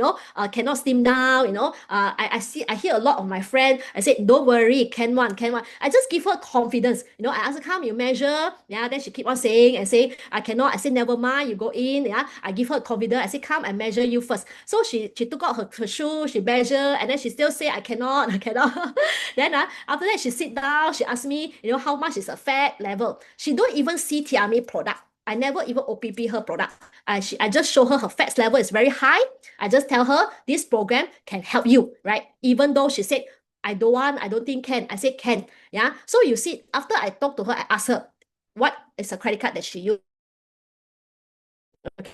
cannot slim down. I hear a lot of my friends. I said, don't worry, can one. I just give her confidence. I asked her, come, you measure. Yeah, then she keep on saying and say, I cannot. I say, never mind, you go in. Yeah, I give her confidence. I say, come, I measure you first. So she took out her shoe, she measure, and then she still say, I cannot. Then after that, she sit down, she asked me, how much is the fat level. She don't even see Tiami product. I never even OPP her product. I just show her fat level is very high. I just tell her this program can help you, right? Even though she said, I don't want, I don't think can. I said can. Yeah. So you see, after I talk to her, I ask her, what is a credit card that she used? Okay.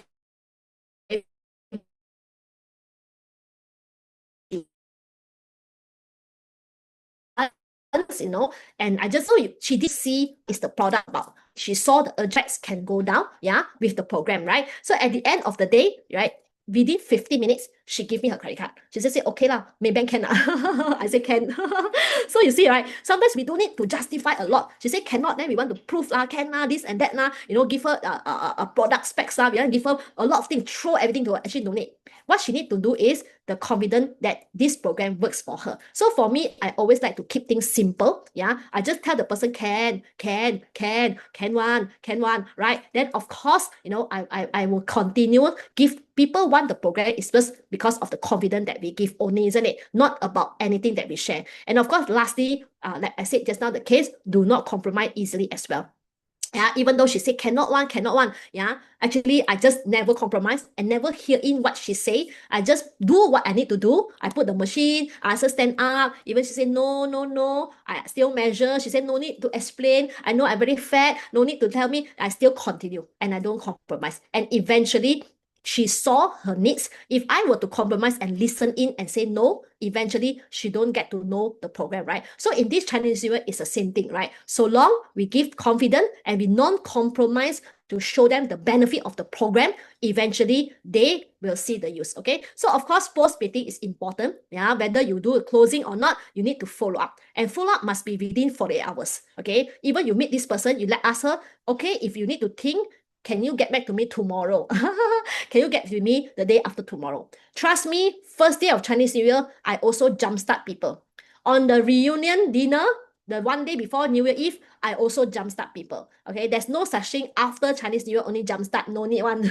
And I just saw she did see is the product about. She saw the address can go down, yeah, with the program, right? So at the end of the day, right, within 50 minutes, she gave me her credit card. She just said, okay lah, Maybank can. I said, can. So you see, right? Sometimes we don't need to justify a lot. She said, cannot, then we want to prove lah, can lah, this and that lah. Give her a product specs lah. We want to give her a lot of things, throw everything to her, actually donate. What she need to do is the confidence that this program works for her. So for me, I always like to keep things simple. Yeah, I just tell the person can one, right? Then of course, I will continue give people want the program is just because of the confidence that we give only, isn't it? Not about anything that we share. And of course, lastly, like I said just now, the case, do not compromise easily as well. Yeah, even though she said cannot one, yeah, actually I just never compromise and never hear in what she say. I just do what I need to do. I put the machine, I ask her stand up. Even she said no, I still measure. She said no need to explain. I know I'm very fat, no need to tell me. I still continue and I don't compromise. And eventually she saw her needs. If I were to compromise and listen in and say no, eventually she don't get to know the program, right? So in this Chinese New Year, it's the same thing, right? So long we give confidence and we non-compromise to show them the benefit of the program, eventually they will see the use, okay? So of course, post-meeting is important, yeah? Whether you do a closing or not, you need to follow up. And follow-up must be within 48 hours, okay? Even you meet this person, you ask her, okay, if you need to think, can you get back to me tomorrow? Can you get to me the day after tomorrow? Trust me, first day of Chinese New Year, I also jumpstart people. On the reunion dinner, the one day before New Year Eve, I also jumpstart people. Okay, there's no such thing after Chinese New Year, only jumpstart, no need one.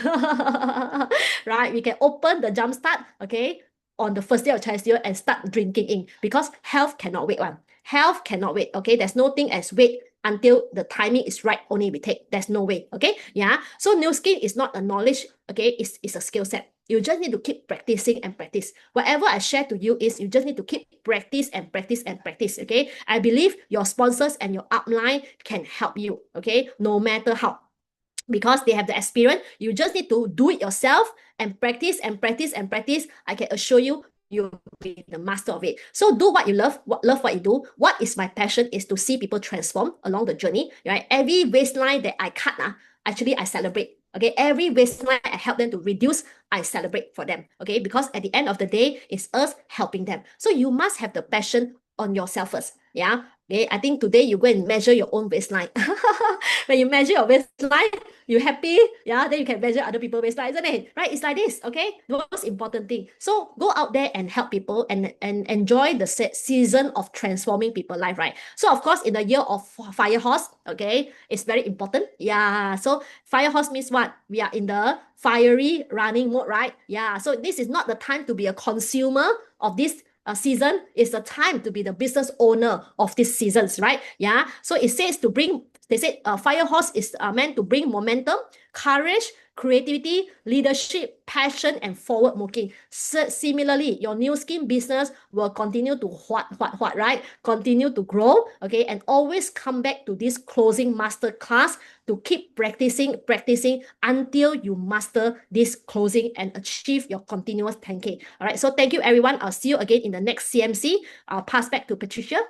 Right, we can open the jumpstart, okay, on the first day of Chinese New Year and start drinking in because health cannot wait one. Health cannot wait, okay? There's no thing as wait until the timing is right, only we take. There's no way, okay? Yeah, so new skin is not a knowledge, okay? It's a skill set. You just need to keep practicing and practice. Whatever I share to you is you just need to keep practice and practice and practice, okay? I believe your sponsors and your upline can help you, okay? No matter how. Because they have the experience, you just need to do it yourself and practice and practice and practice. I can assure you, you'll be the master of it. So do what you love what you do. What is my passion is to see people transform along the journey, right? Every waistline that I cut, actually I celebrate. Okay, every waistline I help them to reduce, I celebrate for them. Okay, because at the end of the day, it's us helping them. So you must have the passion on yourself first. Yeah. Okay, I think today you go and measure your own waistline. When you measure your waistline, you happy, yeah, then you can measure other people's waistline, isn't it? Right? It's like this, okay? The most important thing. So go out there and help people and enjoy the season of transforming people's life, right? So of course, in the year of fire horse, okay, it's very important. Yeah. So fire horse means what? We are in the fiery running mode, right? Yeah. So this is not the time to be a consumer of this season. Is the time to be the business owner of these seasons, right? Yeah. So it says to bring, they said fire horse is meant to bring momentum, courage, creativity, leadership, passion, and forward moving. Similarly, your new skin business will continue to right? Continue to grow, okay? And always come back to this closing master class to keep practicing until you master this closing and achieve your continuous 10K. All right, so thank you, everyone. I'll see you again in the next CMC. I'll pass back to Patricia.